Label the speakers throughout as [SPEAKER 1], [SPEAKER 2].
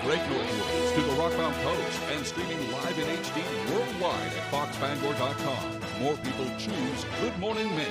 [SPEAKER 1] Break northwards to the Rockbound Coast and streaming live in HD worldwide at foxbangor.com. More people choose Good Morning Maine.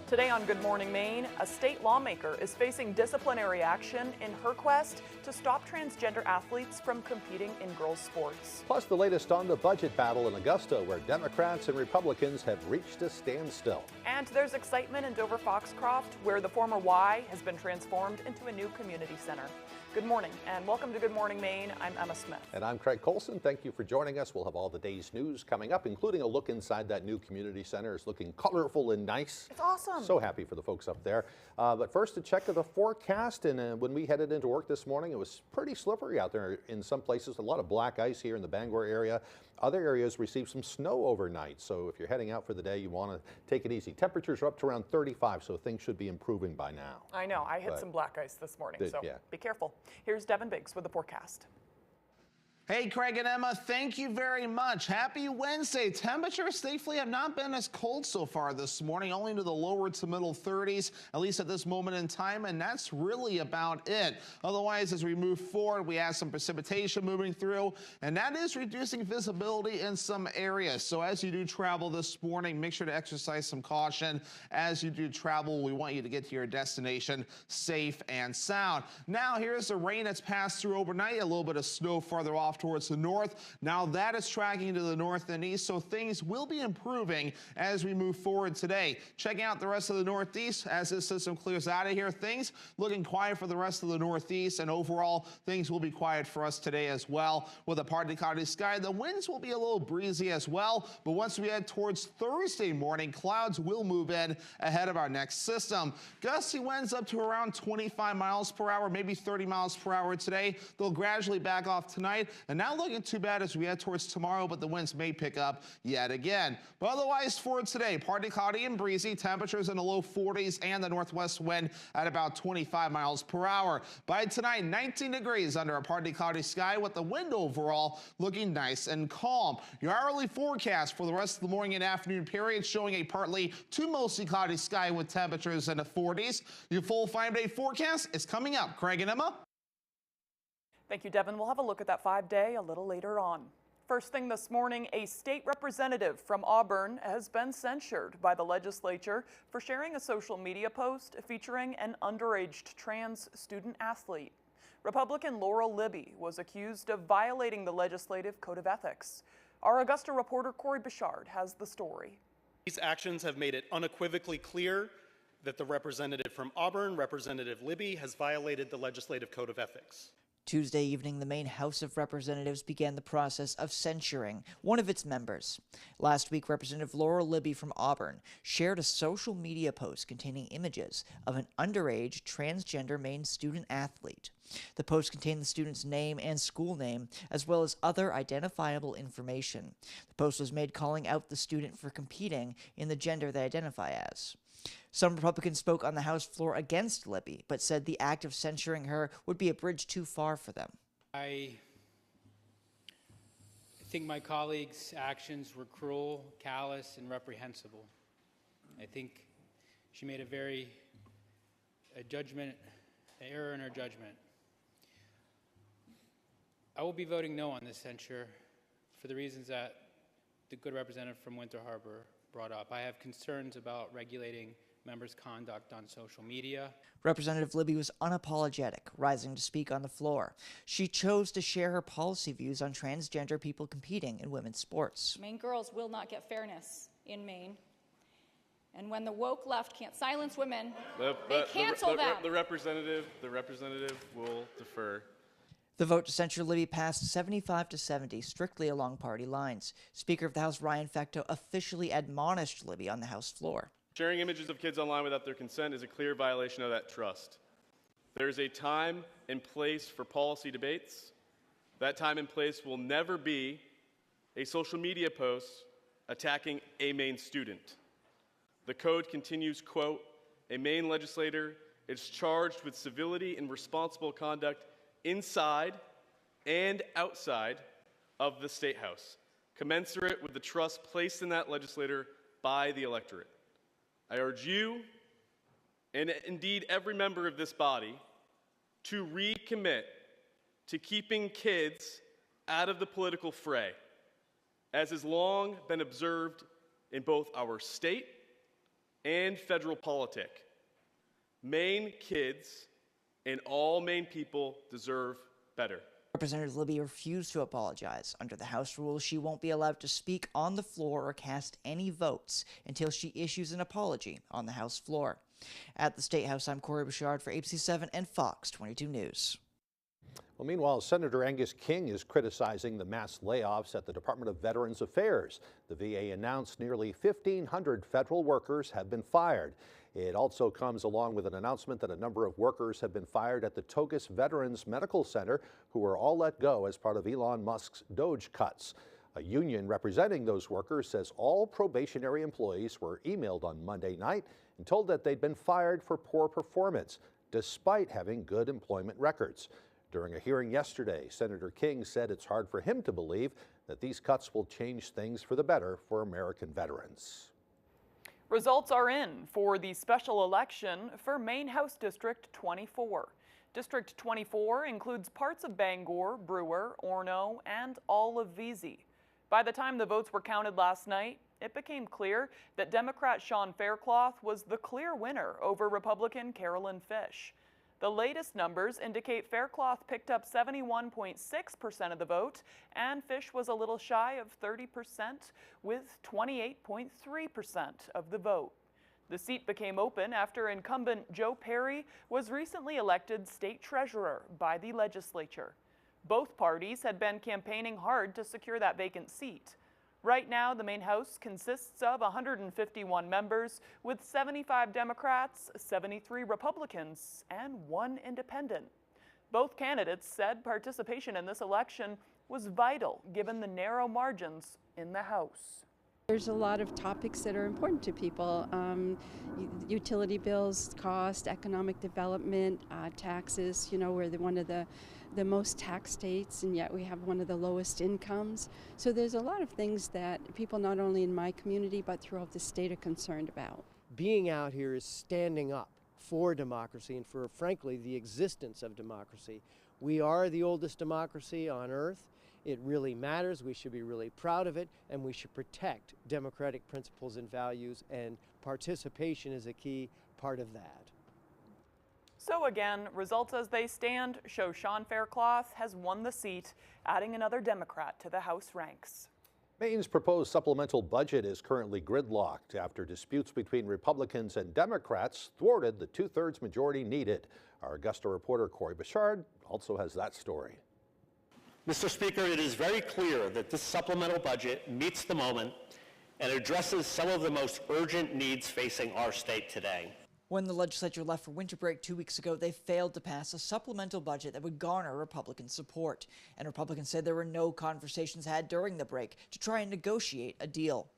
[SPEAKER 2] Today on Good Morning Maine, a state lawmaker is facing disciplinary action in her quest to stop transgender athletes from competing in girls' sports.
[SPEAKER 3] Plus, the latest on the budget battle in Augusta, where Democrats and Republicans have reached a standstill.
[SPEAKER 2] And there's excitement in Dover-Foxcroft, where the former Y has been transformed into a new community center. Good morning and welcome to Good Morning Maine. I'm Emma Smith.
[SPEAKER 3] And I'm Craig Colson. Thank you for joining us. We'll have all the day's news coming up, including a look inside that new community center. It's looking colorful and nice.
[SPEAKER 2] It's awesome.
[SPEAKER 3] So happy for the folks up there. But first, a check of the forecast. And when we headed into work this morning, it was pretty slippery out there in some places. A lot of black ice here in the Bangor area. Other areas received some snow overnight. So if you're heading out for the day, you want to take it easy. Temperatures are up to around 35, so things should be improving by now.
[SPEAKER 2] I know. I hit some black ice this morning, so be careful. Here's Devin Biggs with the forecast.
[SPEAKER 4] Hey, Craig and Emma, thank you very much. Happy Wednesday. Temperatures thankfully have not been as cold so far this morning, only into the lower to middle 30s, at least at this moment in time, and that's really about it. Otherwise, as we move forward, we have some precipitation moving through, and that is reducing visibility in some areas. So as you do travel this morning, make sure to exercise some caution. As you do travel, we want you to get to your destination safe and sound. Now, here's the rain that's passed through overnight, a little bit of snow farther off towards the north. Now that is tracking to the north and east, so things will be improving as we move forward today. Checking out the rest of the northeast as this system clears out of here. Things looking quiet for the rest of the northeast, and overall things will be quiet for us today as well. With a partly cloudy sky, the winds will be a little breezy as well, but once we head towards Thursday morning, clouds will move in ahead of our next system. Gusty winds up to around 25 miles per hour, maybe 30 miles per hour today. They'll gradually back off tonight, and not looking too bad as we head towards tomorrow, but the winds may pick up yet again. But otherwise for today, partly cloudy and breezy, temperatures in the low 40s and the northwest wind at about 25 miles per hour. By tonight, 19 degrees under a partly cloudy sky with the wind overall looking nice and calm. Your hourly forecast for the rest of the morning and afternoon period showing a partly to mostly cloudy sky with temperatures in the 40s. Your full 5-day forecast is coming up. Craig and Emma.
[SPEAKER 2] Thank you, Devin. We'll have a look at that 5-day a little later on. First thing this morning, a state representative from Auburn has been censured by the legislature for sharing a social media post featuring an underage trans student athlete. Republican Laurel Libby was accused of violating the legislative code of ethics. Our Augusta reporter Corey Bichard has the story.
[SPEAKER 5] These actions have made it unequivocally clear that the representative from Auburn, Representative Libby, has violated the legislative code of ethics.
[SPEAKER 6] Tuesday evening, the Maine House of Representatives began the process of censuring one of its members. Last week, Representative Laurel Libby from Auburn shared a social media post containing images of an underage transgender Maine student athlete. The post contained the student's name and school name, as well as other identifiable information. The post was made calling out the student for competing in the gender they identify as. Some Republicans spoke on the House floor against Libby, but said the act of censuring her would be a bridge too far for them.
[SPEAKER 7] I think my colleague's actions were cruel, callous, and reprehensible. I think she made an error in her judgment. I will be voting no on this censure for the reasons that the good representative from Winter Harbor brought up. I have concerns about regulating members' conduct on social media.
[SPEAKER 6] Representative Libby was unapologetic, rising to speak on the floor. She chose to share her policy views on transgender people competing in women's sports.
[SPEAKER 8] Maine girls will not get fairness in Maine. And when the woke left can't silence women, they cancel them.
[SPEAKER 9] The representative will defer.
[SPEAKER 6] The vote to censure Libby passed 75-70, strictly along party lines. Speaker of the House Ryan Fecteau officially admonished Libby on the House floor.
[SPEAKER 9] Sharing images of kids online without their consent is a clear violation of that trust. There is a time and place for policy debates. That time and place will never be a social media post attacking a Maine student. The code continues, quote, a Maine legislator is charged with civility and responsible conduct inside and outside of the State House, commensurate with the trust placed in that legislator by the electorate. I urge you, and indeed every member of this body, to recommit to keeping kids out of the political fray, as has long been observed in both our state and federal politic. Maine kids and all Maine people deserve better.
[SPEAKER 6] Representative Libby refused to apologize. Under the House rules, she won't be allowed to speak on the floor or cast any votes until she issues an apology on the House floor. At the State House, I'm Corey Bouchard for ABC7 and Fox 22 News.
[SPEAKER 3] Well, meanwhile, Senator Angus King is criticizing the mass layoffs at the Department of Veterans Affairs. The VA announced nearly 1,500 federal workers have been fired. It also comes along with an announcement that a number of workers have been fired at the Togus Veterans Medical Center, who were all let go as part of Elon Musk's Doge cuts. A union representing those workers says all probationary employees were emailed on Monday night and told that they'd been fired for poor performance, despite having good employment records. During a hearing yesterday, Senator King said it's hard for him to believe that these cuts will change things for the better for American veterans.
[SPEAKER 2] Results are in for the special election for Maine House District 24. District 24 includes parts of Bangor, Brewer, Orono, and all of Vesey. By the time the votes were counted last night, it became clear that Democrat Sean Faircloth was the clear winner over Republican Carolyn Fish. The latest numbers indicate Faircloth picked up 71.6% of the vote, and Fish was a little shy of 30% with 28.3% of the vote. The seat became open after incumbent Joe Perry was recently elected state treasurer by the legislature. Both parties had been campaigning hard to secure that vacant seat. Right now, the Maine House consists of 151 members, with 75 Democrats, 73 Republicans, and 1 independent. Both candidates said participation in this election was vital given the narrow margins in the House.
[SPEAKER 10] There's a lot of topics that are important to people. Utility bills, cost, economic development, taxes. You know, we're one of the most taxed states, and yet we have one of the lowest incomes. So there's a lot of things that people not only in my community but throughout the state are concerned about.
[SPEAKER 11] Being out here is standing up for democracy and for, frankly, the existence of democracy. We are the oldest democracy on earth. It really matters. We should be really proud of it, and we should protect democratic principles and values, and participation is a key part of that.
[SPEAKER 2] So again, results as they stand show Sean Faircloth has won the seat, adding another Democrat to the House ranks.
[SPEAKER 3] Maine's proposed supplemental budget is currently gridlocked after disputes between Republicans and Democrats thwarted the two-thirds majority needed. Our Augusta reporter Corey Bouchard also has that story.
[SPEAKER 12] Mr. Speaker, it is very clear that this supplemental budget meets the moment and addresses some of the most urgent needs facing our state today.
[SPEAKER 6] When the legislature left for winter break 2 weeks ago, they failed to pass a supplemental budget that would garner Republican support. And Republicans said there were no conversations had during the break to try and negotiate a deal.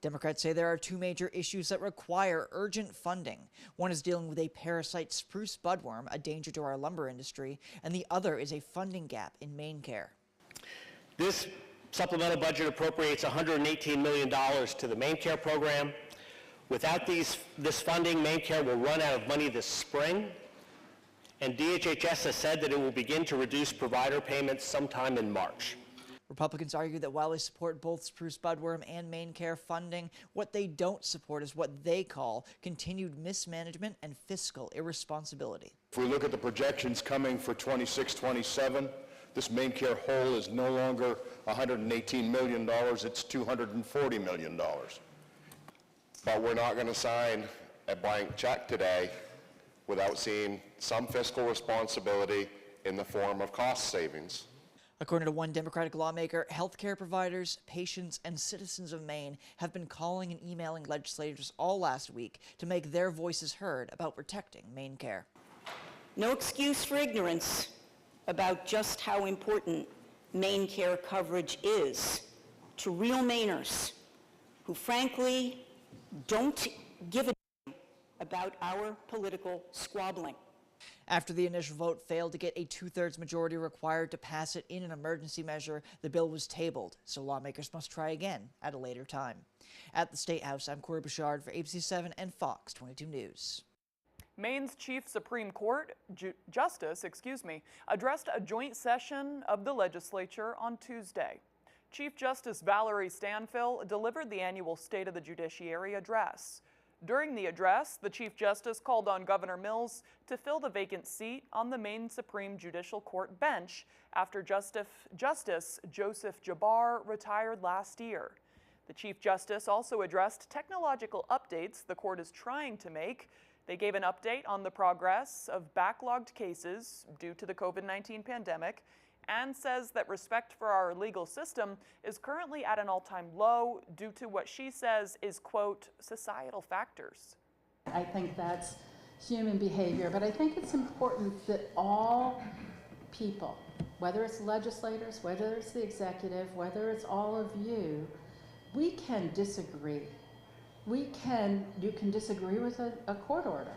[SPEAKER 6] Democrats say there are 2 major issues that require urgent funding. One is dealing with a parasite spruce budworm, a danger to our lumber industry, and the other is a funding gap in Maine Care.
[SPEAKER 12] This supplemental budget appropriates $118 million to the Maine Care program. Without this funding, Maine Care will run out of money this spring, and DHHS has said that it will begin to reduce provider payments sometime in March.
[SPEAKER 6] Republicans argue that while they support both spruce budworm and Maine Care funding, what they don't support is what they call continued mismanagement and fiscal irresponsibility.
[SPEAKER 13] If we look at the projections coming for 26-27, this Maine Care hole is no longer $118 million, it's $240 million. But we're not going to sign a blank check today without seeing some fiscal responsibility in the form of cost savings.
[SPEAKER 6] According to one Democratic lawmaker, healthcare providers, patients, and citizens of Maine have been calling and emailing legislators all last week to make their voices heard about protecting Maine Care.
[SPEAKER 14] No excuse for ignorance about just how important Maine Care coverage is to real Mainers who frankly don't give a damn about our political squabbling.
[SPEAKER 6] After the initial vote failed to get a 2/3 majority required to pass it in an emergency measure, the bill was tabled, so lawmakers must try again at a later time. At the State House, I'm Corey Bouchard for ABC7 and Fox 22 News.
[SPEAKER 2] Maine's Chief Supreme Court Justice, addressed a joint session of the legislature on Tuesday. Chief Justice Valerie Stanfill delivered the annual State of the Judiciary address. During the address, the Chief Justice called on Governor Mills to fill the vacant seat on the Maine Supreme Judicial Court bench after Justice Joseph Jabbar retired last year. The Chief Justice also addressed technological updates the court is trying to make. They gave an update on the progress of backlogged cases due to the COVID-19 pandemic and says that respect for our legal system is currently at an all-time low due to what she says is, quote, societal factors.
[SPEAKER 15] I think that's human behavior, but I think it's important that all people, whether it's legislators, whether it's the executive, whether it's all of you, we can disagree. You can disagree with a court order,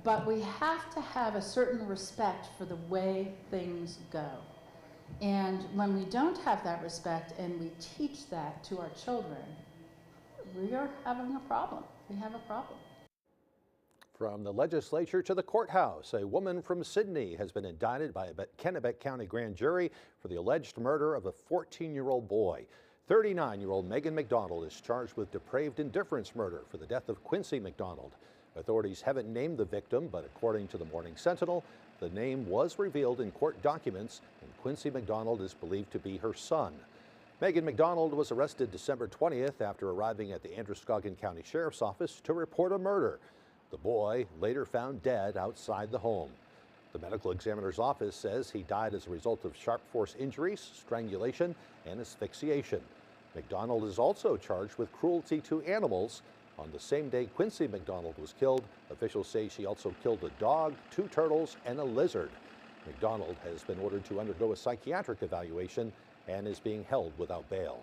[SPEAKER 15] but we have to have a certain respect for the way things go. And when we don't have that respect and we teach that to our children, we are having a problem. We have a problem.
[SPEAKER 3] From the legislature to the courthouse, a woman from Sydney has been indicted by a Kennebec County grand jury for the alleged murder of a 14-year-old boy. 39-year-old Megan McDonald is charged with depraved indifference murder for the death of Quincy McDonald. Authorities haven't named the victim, but according to the Morning Sentinel, the name was revealed in court documents, and Quincy McDonald is believed to be her son. Megan McDonald was arrested December 20th after arriving at the Androscoggin County Sheriff's Office to report a murder. The boy later found dead outside the home. The medical examiner's office says he died as a result of sharp force injuries, strangulation, and asphyxiation. McDonald is also charged with cruelty to animals. On the same day Quincy McDonald was killed, officials say she also killed a dog, 2 turtles, and a lizard. McDonald has been ordered to undergo a psychiatric evaluation and is being held without bail.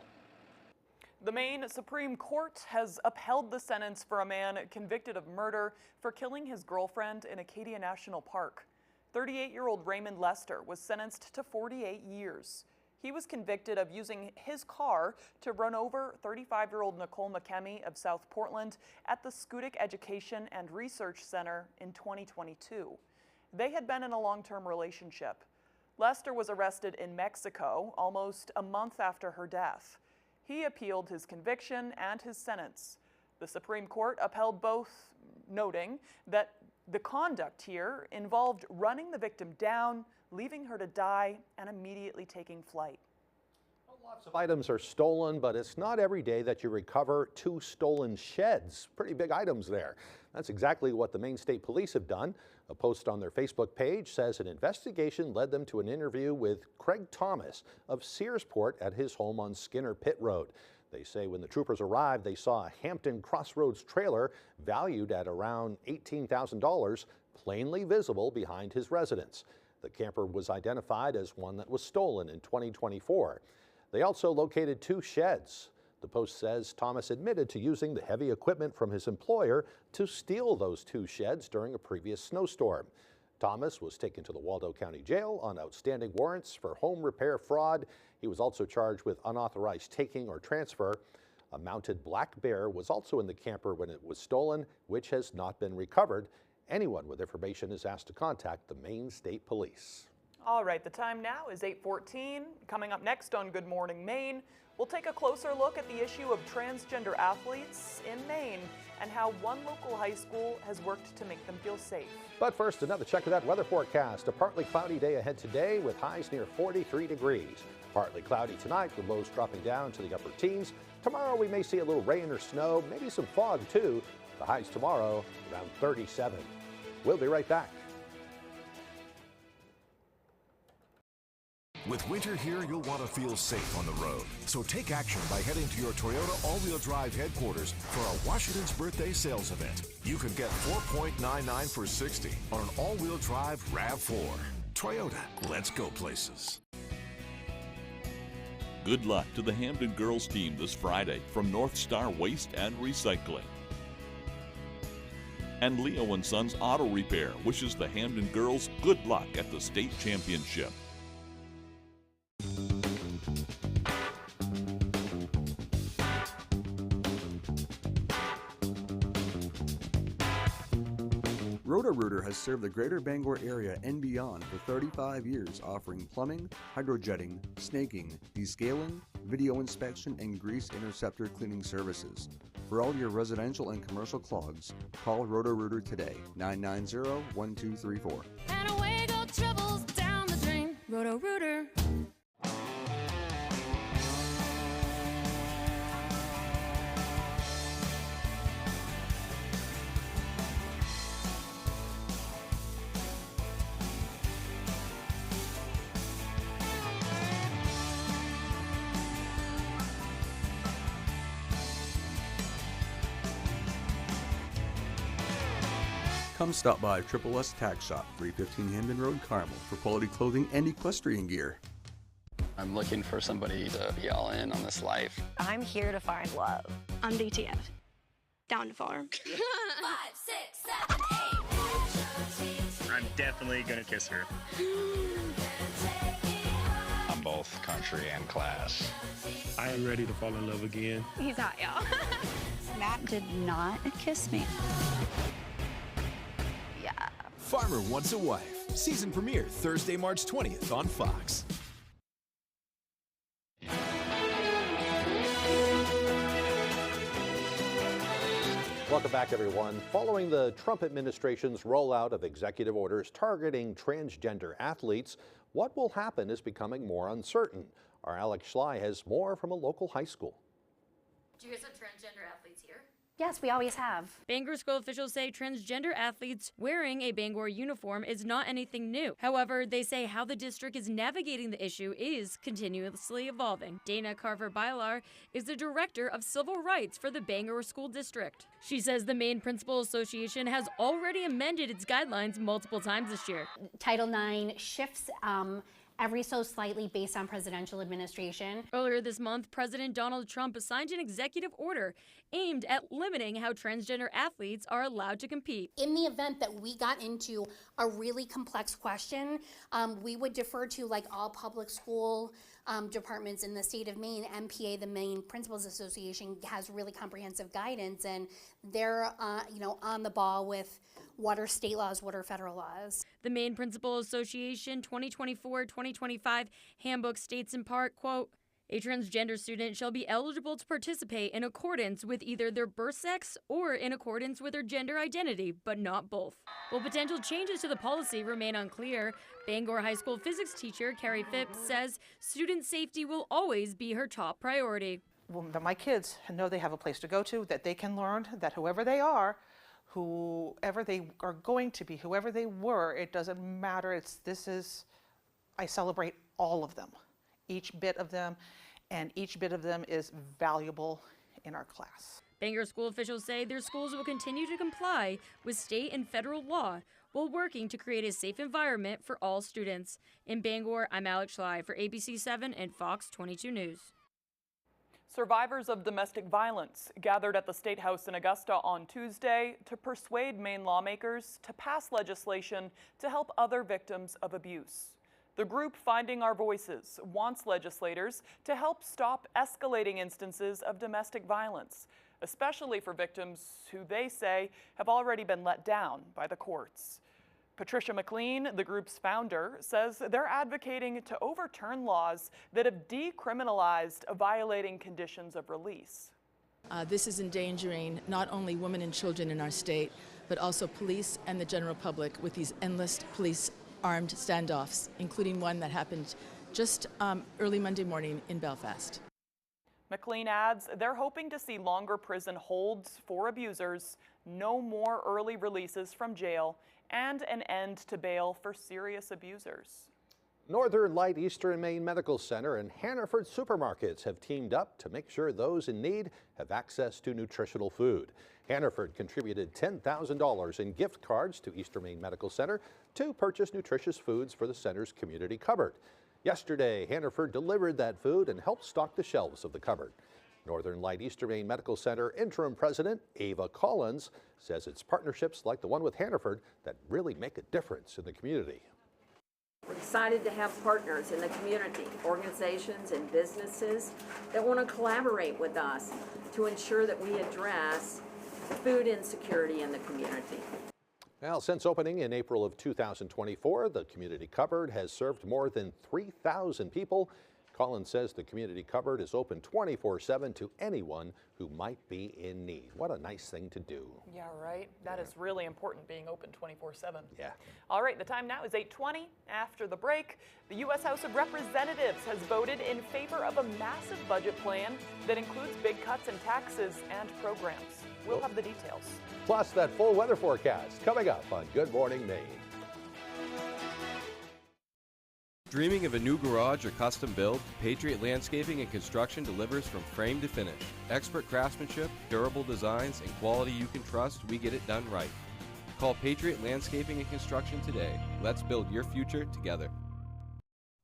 [SPEAKER 2] The Maine Supreme Court has upheld the sentence for a man convicted of murder for killing his girlfriend in Acadia National Park. 38-year-old Raymond Lester was sentenced to 48 years. He was convicted of using his car to run over 35-year-old Nicole McKemmy of South Portland at the Schoodic Education and Research Center in 2022. They had been in a long-term relationship. Lester was arrested in Mexico almost a month after her death. He appealed his conviction and his sentence. The Supreme Court upheld both, noting that the conduct here involved running the victim down, leaving her to die, and immediately taking flight.
[SPEAKER 3] Lots of items are stolen, but it's not every day that you recover 2 stolen sheds. Pretty big items there. That's exactly what the Maine State Police have done. A post on their Facebook page says an investigation led them to an interview with Craig Thomas of Searsport at his home on Skinner Pit Road. They say when the troopers arrived, they saw a Hampton Crossroads trailer valued at around $18,000 plainly visible behind his residence. The camper was identified as one that was stolen in 2024. They also located 2 sheds. The Post says Thomas admitted to using the heavy equipment from his employer to steal those 2 sheds during a previous snowstorm. Thomas was taken to the Waldo County Jail on outstanding warrants for home repair fraud. He was also charged with unauthorized taking or transfer. A mounted black bear was also in the camper when it was stolen, which has not been recovered. Anyone with information is asked to contact the Maine State Police.
[SPEAKER 2] All right, the time now is 8:14. Coming up next on Good Morning Maine, we'll take a closer look at the issue of transgender athletes in Maine and how one local high school has worked to make them feel safe.
[SPEAKER 3] But first, another check of that weather forecast. A partly cloudy day ahead today with highs near 43 degrees. Partly cloudy tonight with lows dropping down to the upper teens. Tomorrow we may see a little rain or snow, maybe some fog too. The highs tomorrow around 37. We'll be right back.
[SPEAKER 16] With winter here, you'll want to feel safe on the road. So take action by heading to your Toyota all-wheel drive headquarters for our Washington's Birthday Sales Event. You can get $4.99 for $60 on an all-wheel drive RAV4. Toyota, let's go places.
[SPEAKER 1] Good luck to the Hamden girls team this Friday from North Star Waste and Recycling. And Leo & Sons Auto Repair wishes the Hamden girls good luck at the state championship.
[SPEAKER 17] Roto-Rooter has served the greater Bangor area and beyond for 35 years, offering plumbing, hydrojetting, snaking, descaling, video inspection, and grease interceptor cleaning services. For all your residential and commercial clogs, call Roto-Rooter today, 990-1234.
[SPEAKER 18] And away go troubles down the drain. Roto-Rooter.
[SPEAKER 17] Come stop by Triple S Tack Shop, 315 Hamden Road, Carmel, for quality clothing and equestrian gear.
[SPEAKER 19] I'm looking for somebody to be all in on this life.
[SPEAKER 20] I'm here to find love.
[SPEAKER 21] I'm DTF. Down to farm.
[SPEAKER 18] 5, 6, 7, 8.
[SPEAKER 22] I'm definitely gonna kiss her.
[SPEAKER 19] I'm both country and class.
[SPEAKER 23] I am ready to fall in love again.
[SPEAKER 21] He's hot, y'all.
[SPEAKER 24] Matt did not kiss me.
[SPEAKER 25] Farmer Wants a Wife. Season premiere Thursday, March 20th on Fox.
[SPEAKER 3] Welcome back, everyone. Following the Trump administration's rollout of executive orders targeting transgender athletes, what will happen is becoming more uncertain. Our Alex Schley has more from a local high school.
[SPEAKER 26] Do you guys have transgender athletes here?
[SPEAKER 24] Yes, we always have.
[SPEAKER 27] Bangor school officials say transgender athletes wearing a Bangor uniform is not anything new. However, they say how the district is navigating the issue is continuously evolving. Dana Carver-Bylar is the director of civil rights for the Bangor School District. She says the Maine Principal Association has already amended its guidelines multiple times this year.
[SPEAKER 24] Title IX shifts every so slightly based on presidential administration.
[SPEAKER 27] Earlier this month, President Donald Trump signed an executive order aimed at limiting how transgender athletes are allowed to compete.
[SPEAKER 24] In the event that we got into a really complex question, we would defer to, like all public school departments in the state of Maine. MPA, the Maine Principals Association, has really comprehensive guidance, and they're on the ball with what are state laws, what are federal laws.
[SPEAKER 27] The Maine Principal Association 2024-2025 handbook states in part, quote, a transgender student shall be eligible to participate in accordance with either their birth sex or in accordance with their gender identity, but not both. While potential changes to the policy remain unclear, Bangor High School physics teacher Carrie Phipps says student safety will always be her top priority.
[SPEAKER 28] Well, my kids know they have a place to go to, that they can learn, that whoever they are, whoever they are going to be, whoever they were, it doesn't matter. I celebrate all of them, each bit of them, and each bit of them is valuable in our class.
[SPEAKER 27] Bangor school officials say their schools will continue to comply with state and federal law while working to create a safe environment for all students. In Bangor, I'm Alex Schley for ABC 7 and Fox 22 News.
[SPEAKER 2] Survivors of domestic violence gathered at the State House in Augusta on Tuesday to persuade Maine lawmakers to pass legislation to help other victims of abuse. The group Finding Our Voices wants legislators to help stop escalating instances of domestic violence, especially for victims who they say have already been let down by the courts. Patricia McLean, the group's founder, says they're advocating to overturn laws that have decriminalized violating conditions of release.
[SPEAKER 29] This is endangering not only women and children in our state, but also police and the general public with these endless police armed standoffs, including one that happened just early Monday morning in Belfast.
[SPEAKER 2] McLean adds they're hoping to see longer prison holds for abusers, no more early releases from jail, and an end to bail for serious abusers.
[SPEAKER 3] Northern Light Eastern Maine Medical Center and Hannaford supermarkets have teamed up to make sure those in need have access to nutritional food. Hannaford contributed $10,000 in gift cards to Eastern Maine Medical Center to purchase nutritious foods for the center's community cupboard. Yesterday, Hannaford delivered that food and helped stock the shelves of the cupboard. Northern Light Eastern Maine Medical Center interim president Ava Collins says it's partnerships like the one with Hannaford that really make a difference in the community.
[SPEAKER 30] We're excited to have partners in the community, organizations and businesses that want to collaborate with us to ensure that we address food insecurity in the community.
[SPEAKER 3] Well, since opening in April of 2024, the community cupboard has served more than 3,000 people. Collins says the community cupboard is open 24/7 to anyone who might be in need. What a nice thing to do.
[SPEAKER 2] Yeah, right. That is really important, being open 24/7.
[SPEAKER 3] Yeah.
[SPEAKER 2] All right, the time now is 8:20. After the break, the U.S. House of Representatives has voted in favor of a massive budget plan that includes big cuts in taxes and programs. We'll have the details.
[SPEAKER 3] Plus, that full weather forecast coming up on Good Morning Maine.
[SPEAKER 4] Dreaming of a new garage or custom build? Patriot Landscaping and Construction delivers from frame to finish. Expert craftsmanship, durable designs, and quality you can trust, we get it done right. Call Patriot Landscaping and Construction today. Let's build your future together.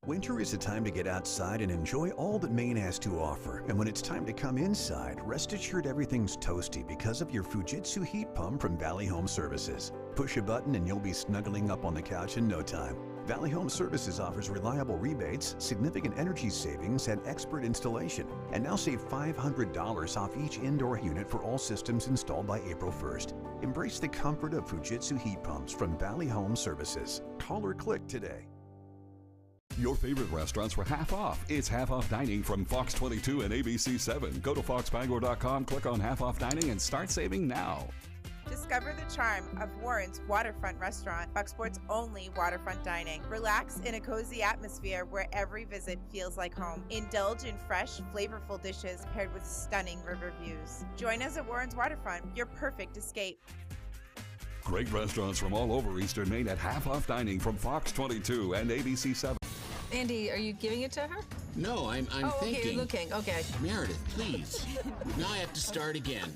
[SPEAKER 5] Winter is a time to get outside and enjoy all that Maine has to offer. And when it's time to come inside, rest assured everything's toasty because of your Fujitsu heat pump from Valley Home Services. Push a button and you'll be snuggling up on the couch in no time. Valley Home Services offers reliable rebates, significant energy savings, and expert installation. And now save $500 off each indoor unit for all systems installed by April 1st. Embrace the comfort of Fujitsu heat pumps from Valley Home Services. Call or click today.
[SPEAKER 1] Your favorite restaurants were half off. It's half off dining from Fox 22 and ABC 7. Go to foxbangor.com, click on half off dining, and start saving now.
[SPEAKER 7] Discover the charm of Warren's Waterfront Restaurant, Bucksport's only waterfront dining. Relax in a cozy atmosphere where every visit feels like home. Indulge in fresh, flavorful dishes paired with stunning river views. Join us at Warren's Waterfront, your perfect escape.
[SPEAKER 1] Great restaurants from all over Eastern Maine at half off dining from Fox 22 and ABC 7.
[SPEAKER 8] Andy, are you giving it to her?
[SPEAKER 9] No, I'm
[SPEAKER 8] okay,
[SPEAKER 9] thinking.
[SPEAKER 8] you're looking. Okay.
[SPEAKER 9] Meredith, please. Now I have to start again.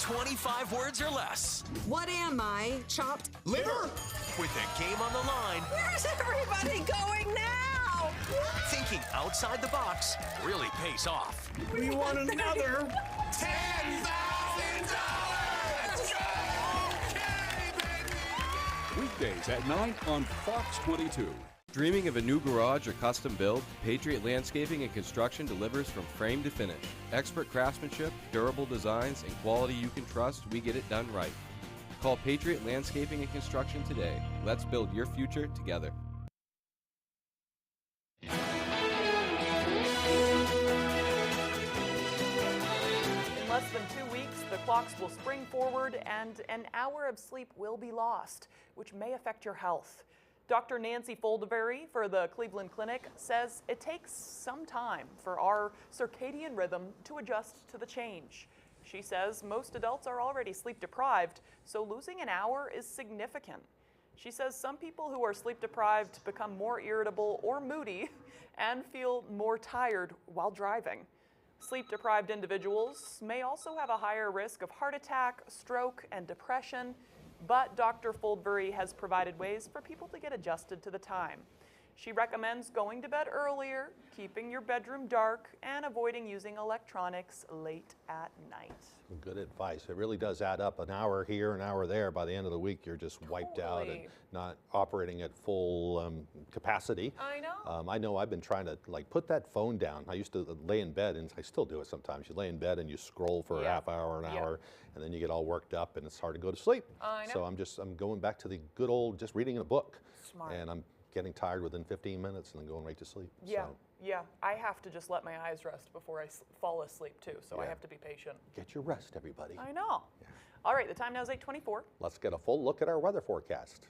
[SPEAKER 10] 25 words or less.
[SPEAKER 8] What am I? Chopped
[SPEAKER 9] Liver?
[SPEAKER 10] With the game on the line.
[SPEAKER 8] Where's everybody going now?
[SPEAKER 10] Thinking outside the box really pays off.
[SPEAKER 9] We want another
[SPEAKER 10] $10,000!
[SPEAKER 1] Okay, baby! Weekdays at 9 on Fox 22.
[SPEAKER 4] Dreaming of a new garage or custom build? Patriot Landscaping and Construction delivers from frame to finish. Expert craftsmanship, durable designs, and quality you can trust, we get it done right. Call Patriot Landscaping and Construction today. Let's build your future together.
[SPEAKER 2] In less than 2 weeks, the clocks will spring forward and an hour of sleep will be lost, which may affect your health. Dr. Nancy Foldeberry for the Cleveland Clinic says it takes some time for our circadian rhythm to adjust to the change. She says most adults are already sleep deprived, so losing an hour is significant. She says some people who are sleep deprived become more irritable or moody and feel more tired while driving. Sleep-deprived individuals may also have a higher risk of heart attack, stroke, and depression, but Dr. Foldbury has provided ways for people to get adjusted to the time. She recommends going to bed earlier, keeping your bedroom dark, and avoiding using electronics late at night.
[SPEAKER 3] Good advice. It really does add up. An hour here, an hour there. By the end of the week, you're just wiped out and not operating at full capacity.
[SPEAKER 2] I know.
[SPEAKER 3] I know I've been trying to put that phone down. I used to lay in bed, and I still do it sometimes. You lay in bed and you scroll for a half hour, an hour, and then you get all worked up and it's hard to go to sleep.
[SPEAKER 2] I know.
[SPEAKER 3] So I'm going back to the good old just reading a book.
[SPEAKER 2] Smart.
[SPEAKER 3] And I'm getting tired within 15 minutes and then going right to sleep.
[SPEAKER 2] Yeah,
[SPEAKER 3] So,
[SPEAKER 2] yeah. I have to just let my eyes rest before I fall asleep too, so I have to be patient.
[SPEAKER 3] get your rest, everybody.
[SPEAKER 2] I know. All right, the time now is 8:24.
[SPEAKER 3] Let's get a full look at our weather forecast.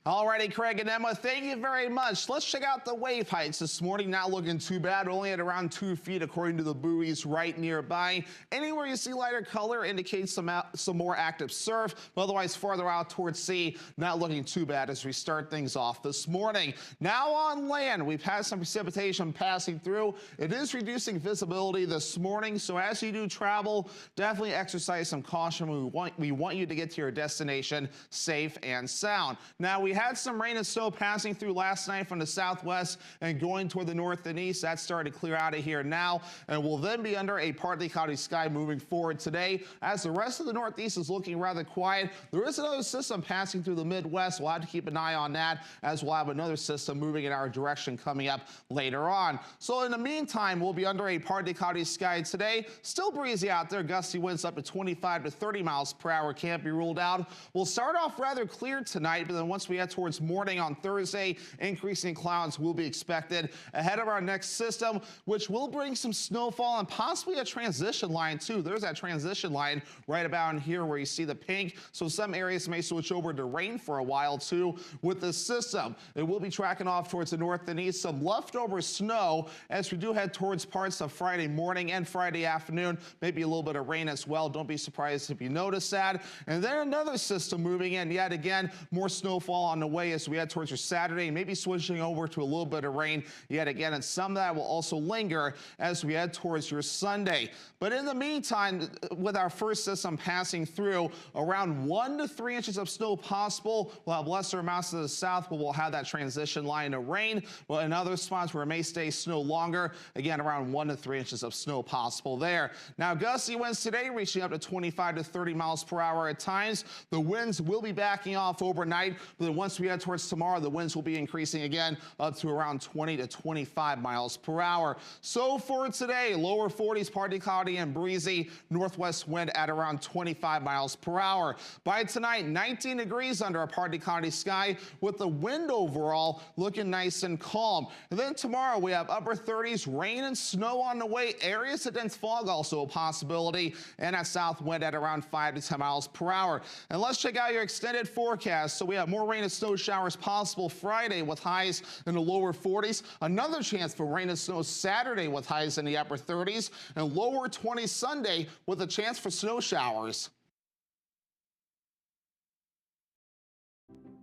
[SPEAKER 11] Alrighty, Craig and Emma, thank you very much. Let's check out the wave heights this morning. Not looking too bad, only at around 2 feet according to the buoys right nearby. Anywhere you see lighter color indicates some more active surf, but otherwise farther out towards sea, not looking too bad as we start things off this morning. Now on land, we've had some precipitation passing through. It is reducing visibility this morning, so as you do travel, definitely exercise some caution. We want you to get to your destination safe and sound. Now, we we had some rain and snow passing through last night from the southwest and going toward the north and east. That's starting to clear out of here now, and we'll then be under a partly cloudy sky moving forward today. As the rest of the northeast is looking rather quiet, there is another system passing through the Midwest. We'll have to keep an eye on that, as we'll have another system moving in our direction coming up later on. So in the meantime, we'll be under a partly cloudy sky today. Still breezy out there. Gusty winds up to 25 to 30 miles per hour. Can't be ruled out. We'll start off rather clear tonight, but then once we head towards morning on Thursday, increasing clouds will be expected ahead of our next system, which will bring some snowfall and possibly a transition line too. There's that transition line right about in here where you see the pink. So some areas may switch over to rain for a while too with this system. It will be tracking off towards the north and east. Some leftover snow as we do head towards parts of Friday morning and Friday afternoon. Maybe a little bit of rain as well. Don't be surprised if you notice that. And then another system moving in yet again. More snowfall on the way as we head towards your Saturday. Maybe switching over to a little bit of rain yet again. And some of that will also linger as we head towards your Sunday. But in the meantime, with our first system passing through, around 1 to 3 inches of snow possible. We'll have lesser amounts to the south, but we'll have that transition line of rain. Well, in other spots where it may stay snow longer, again, around 1 to 3 inches of snow possible there. Now, gusty winds today reaching up to 25 to 30 miles per hour at times. The winds will be backing off overnight, but then once we head towards tomorrow, the winds will be increasing again up to around 20 to 25 miles per hour. So for today, lower 40s, partly cloudy and breezy, northwest wind at around 25 miles per hour. By tonight, 19 degrees under a partly cloudy sky with the wind overall looking nice and calm. And then tomorrow we have upper 30s, rain and snow on the way. Areas of dense fog also a possibility, and that south wind at around 5 to 10 miles per hour. And let's check out your extended forecast. So we have more rain and snow showers possible Friday with highs in the lower 40s. Another chance for rain and snow Saturday with highs in the upper 30s, and lower 20s Sunday with a chance for snow showers.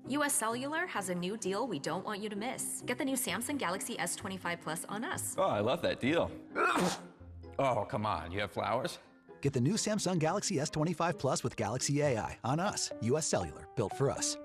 [SPEAKER 6] US Cellular has a new deal we don't want you to miss. Get the new Samsung Galaxy S25 Plus on us.
[SPEAKER 12] Oh, I love that deal. Oh, come on, you have flowers?
[SPEAKER 13] Get the new Samsung Galaxy S25 Plus with Galaxy AI on us. US Cellular, built for us.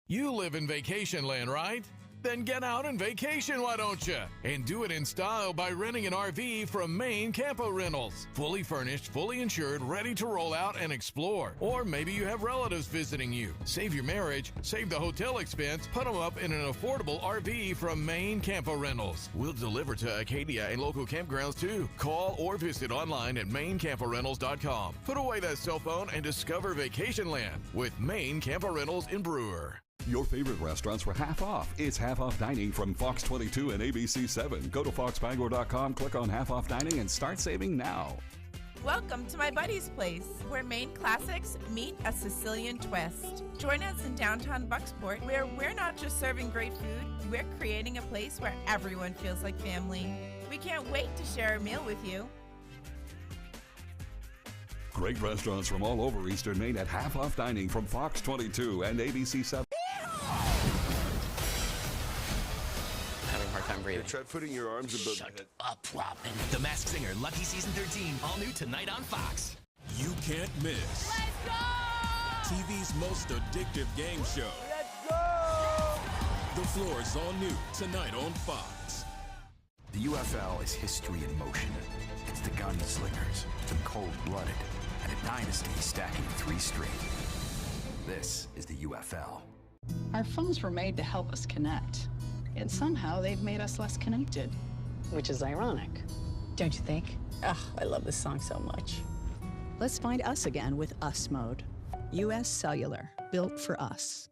[SPEAKER 14] You live in vacation land, right? Then get out and vacation, why don't you? And do it in style by renting an RV from Maine Campo Rentals. Fully furnished, fully insured, ready to roll out and explore. Or maybe you have relatives visiting you. Save your marriage, save the hotel expense, put them up in an affordable RV from Maine Campo Rentals. We'll deliver to Acadia and local campgrounds too. Call or visit online at MaineCampoRentals.com. Put away that cell phone and discover vacation land with Maine Campo Rentals in Brewer.
[SPEAKER 1] Your favorite restaurants were half off. It's half off dining from Fox 22 and ABC 7. Go to foxbangor.com, click on half off dining, and start saving now.
[SPEAKER 7] Welcome to my buddy's place, where Maine classics meet a Sicilian twist. Join us in downtown Bucksport, where we're not just serving great food, we're creating a place where everyone feels like family. We can't wait to share a meal with you.
[SPEAKER 1] Great restaurants from all over Eastern Maine at half off dining from Fox 22 and ABC 7.
[SPEAKER 19] Having a hard time breathing.
[SPEAKER 10] Try putting your arms above your head. Up, Robin. The Masked Singer, Lucky Season 13, all new tonight on Fox.
[SPEAKER 25] You can't miss.
[SPEAKER 8] Let's go!
[SPEAKER 25] TV's most addictive game show.
[SPEAKER 8] Let's go!
[SPEAKER 25] The Floor is all new tonight on Fox.
[SPEAKER 15] The UFL is history in motion. It's the gunslingers, the cold-blooded, and a dynasty stacking 3 straight. This is the UFL.
[SPEAKER 16] Our phones were made to help us connect, yet somehow they've made us less connected.
[SPEAKER 17] Which is ironic.
[SPEAKER 16] Don't you think?
[SPEAKER 17] Ugh, I love this song so much.
[SPEAKER 16] Let's find us again with Us Mode. US Cellular, built for us.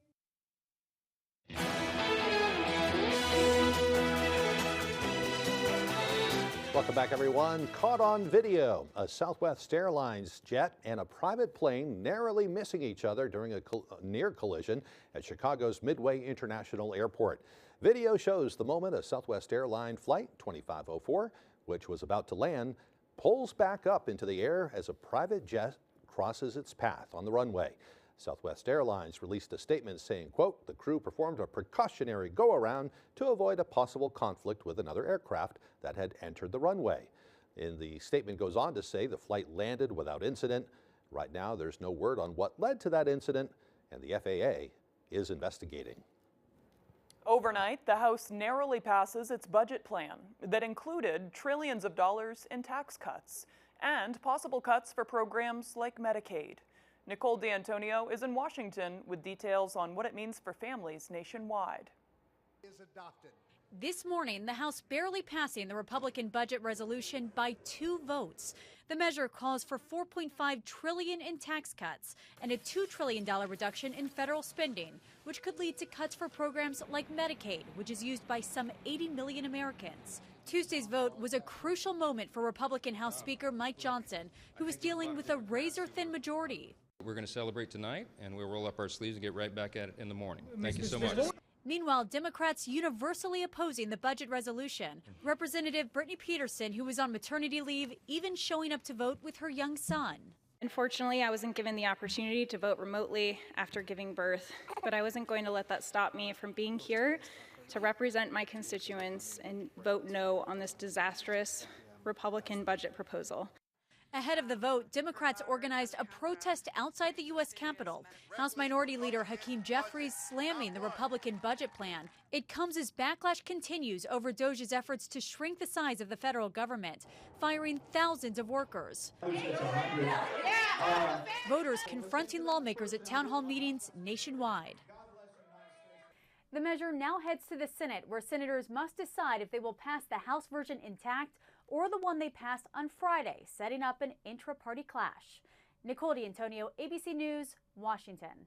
[SPEAKER 3] Welcome back, everyone. Caught on video, a Southwest Airlines jet and a private plane narrowly missing each other during a near collision at Chicago's Midway International Airport. Video shows the moment a Southwest Airlines flight 2504, which was about to land, pulls back up into the air as a private jet crosses its path on the runway. Southwest Airlines released a statement saying, quote, the crew performed a precautionary go-around to avoid a possible conflict with another aircraft that had entered the runway. And the statement goes on to say the flight landed without incident. Right now, there's no word on what led to that incident, and the FAA is investigating.
[SPEAKER 2] Overnight, the House narrowly passes its budget plan that included trillions of dollars in tax cuts and possible cuts for programs like Medicaid. Nicole D'Antonio is in Washington with details on what it means for families nationwide.
[SPEAKER 18] This morning, the House barely passing the Republican budget resolution by 2 votes. The measure calls for $4.5 trillion in tax cuts and a $2 trillion reduction in federal spending, which could lead to cuts for programs like Medicaid, which is used by some 80 million Americans. Tuesday's vote was a crucial moment for Republican House Speaker Mike Johnson, who was dealing with a razor-thin majority.
[SPEAKER 20] We're going to celebrate tonight, and we'll roll up our sleeves and get right back at it in the morning. Thank you so much.
[SPEAKER 18] Meanwhile, Democrats universally opposing the budget resolution. Representative Brittany Peterson, who was on maternity leave, even showing up to vote with her young son.
[SPEAKER 21] Unfortunately, I wasn't given the opportunity to vote remotely after giving birth, but I wasn't going to let that stop me from being here to represent my constituents and vote no on this disastrous Republican budget proposal.
[SPEAKER 18] Ahead of the vote, Democrats organized a protest outside the U.S. Capitol. House Minority Leader Hakeem Jeffries slamming the Republican budget plan. It comes as backlash continues over DOJ's efforts to shrink the size of the federal government, firing thousands of workers. Voters confronting lawmakers at town hall meetings nationwide. The measure now heads to the Senate, where senators must decide if they will pass the House version intact or the one they passed on Friday, setting up an intra-party clash. Nicole D'Antonio, ABC News, Washington.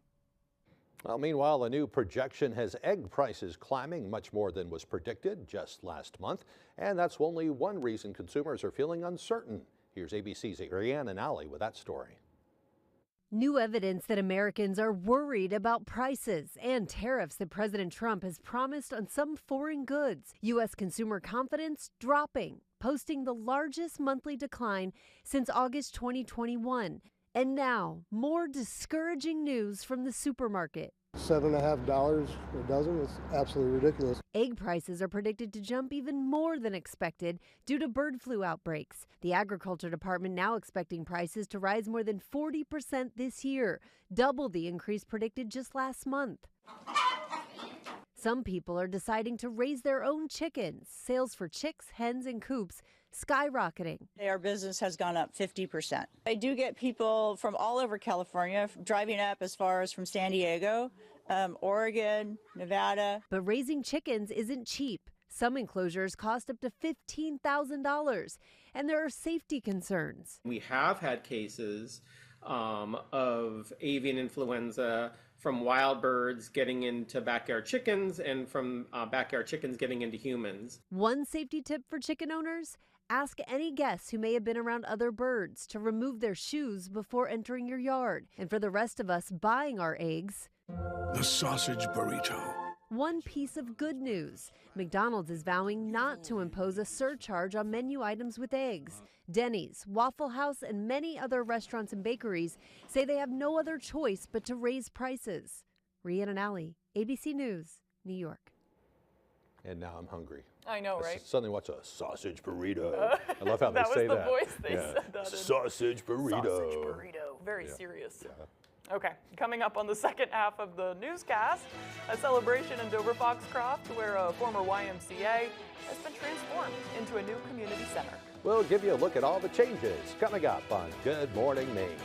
[SPEAKER 3] Well, meanwhile, a new projection has egg prices climbing much more than was predicted just last month. And that's only one reason consumers are feeling uncertain. Here's ABC's Rhiannon Alley with that story.
[SPEAKER 22] New evidence that Americans are worried about prices and tariffs that President Trump has promised on some foreign goods. U.S. consumer confidence dropping, posting the largest monthly decline since August 2021. And now, more discouraging news from the supermarket.
[SPEAKER 23] $7.50 a dozen is absolutely ridiculous.
[SPEAKER 22] Egg prices are predicted to jump even more than expected due to bird flu outbreaks. The Agriculture Department now expecting prices to rise more than 40% this year, double the increase predicted just last month. Some people are deciding to raise their own chickens. Sales for chicks, hens, and coops skyrocketing.
[SPEAKER 24] Our business has gone up 50%. I do get people from all over California driving up as far as from San Diego, Oregon, Nevada.
[SPEAKER 22] But raising chickens isn't cheap. Some enclosures cost up to $15,000, and there are safety concerns.
[SPEAKER 26] We have had cases of avian influenza from wild birds getting into backyard chickens and from backyard chickens getting into humans.
[SPEAKER 22] One safety tip for chicken owners: ask any guests who may have been around other birds to remove their shoes before entering your yard. And for the rest of us buying our eggs,
[SPEAKER 27] the sausage burrito.
[SPEAKER 22] One piece of good news: McDonald's is vowing not to impose a surcharge on menu items with eggs. Denny's, Waffle House, and many other restaurants and bakeries say they have no other choice but to raise prices. Rhiannon Alley, ABC News, New York.
[SPEAKER 3] And now I'm hungry.
[SPEAKER 2] I know, right?
[SPEAKER 3] Suddenly, what's a sausage burrito? I love how they say that.
[SPEAKER 2] That was the voice they said that in.
[SPEAKER 3] Sausage burrito.
[SPEAKER 2] Sausage burrito. Very serious. Yeah. Okay, coming up on the second half of the newscast, a celebration in Dover Foxcroft where a former YMCA has been transformed into a new community center.
[SPEAKER 3] We'll give you a look at all the changes coming up on Good Morning Maine.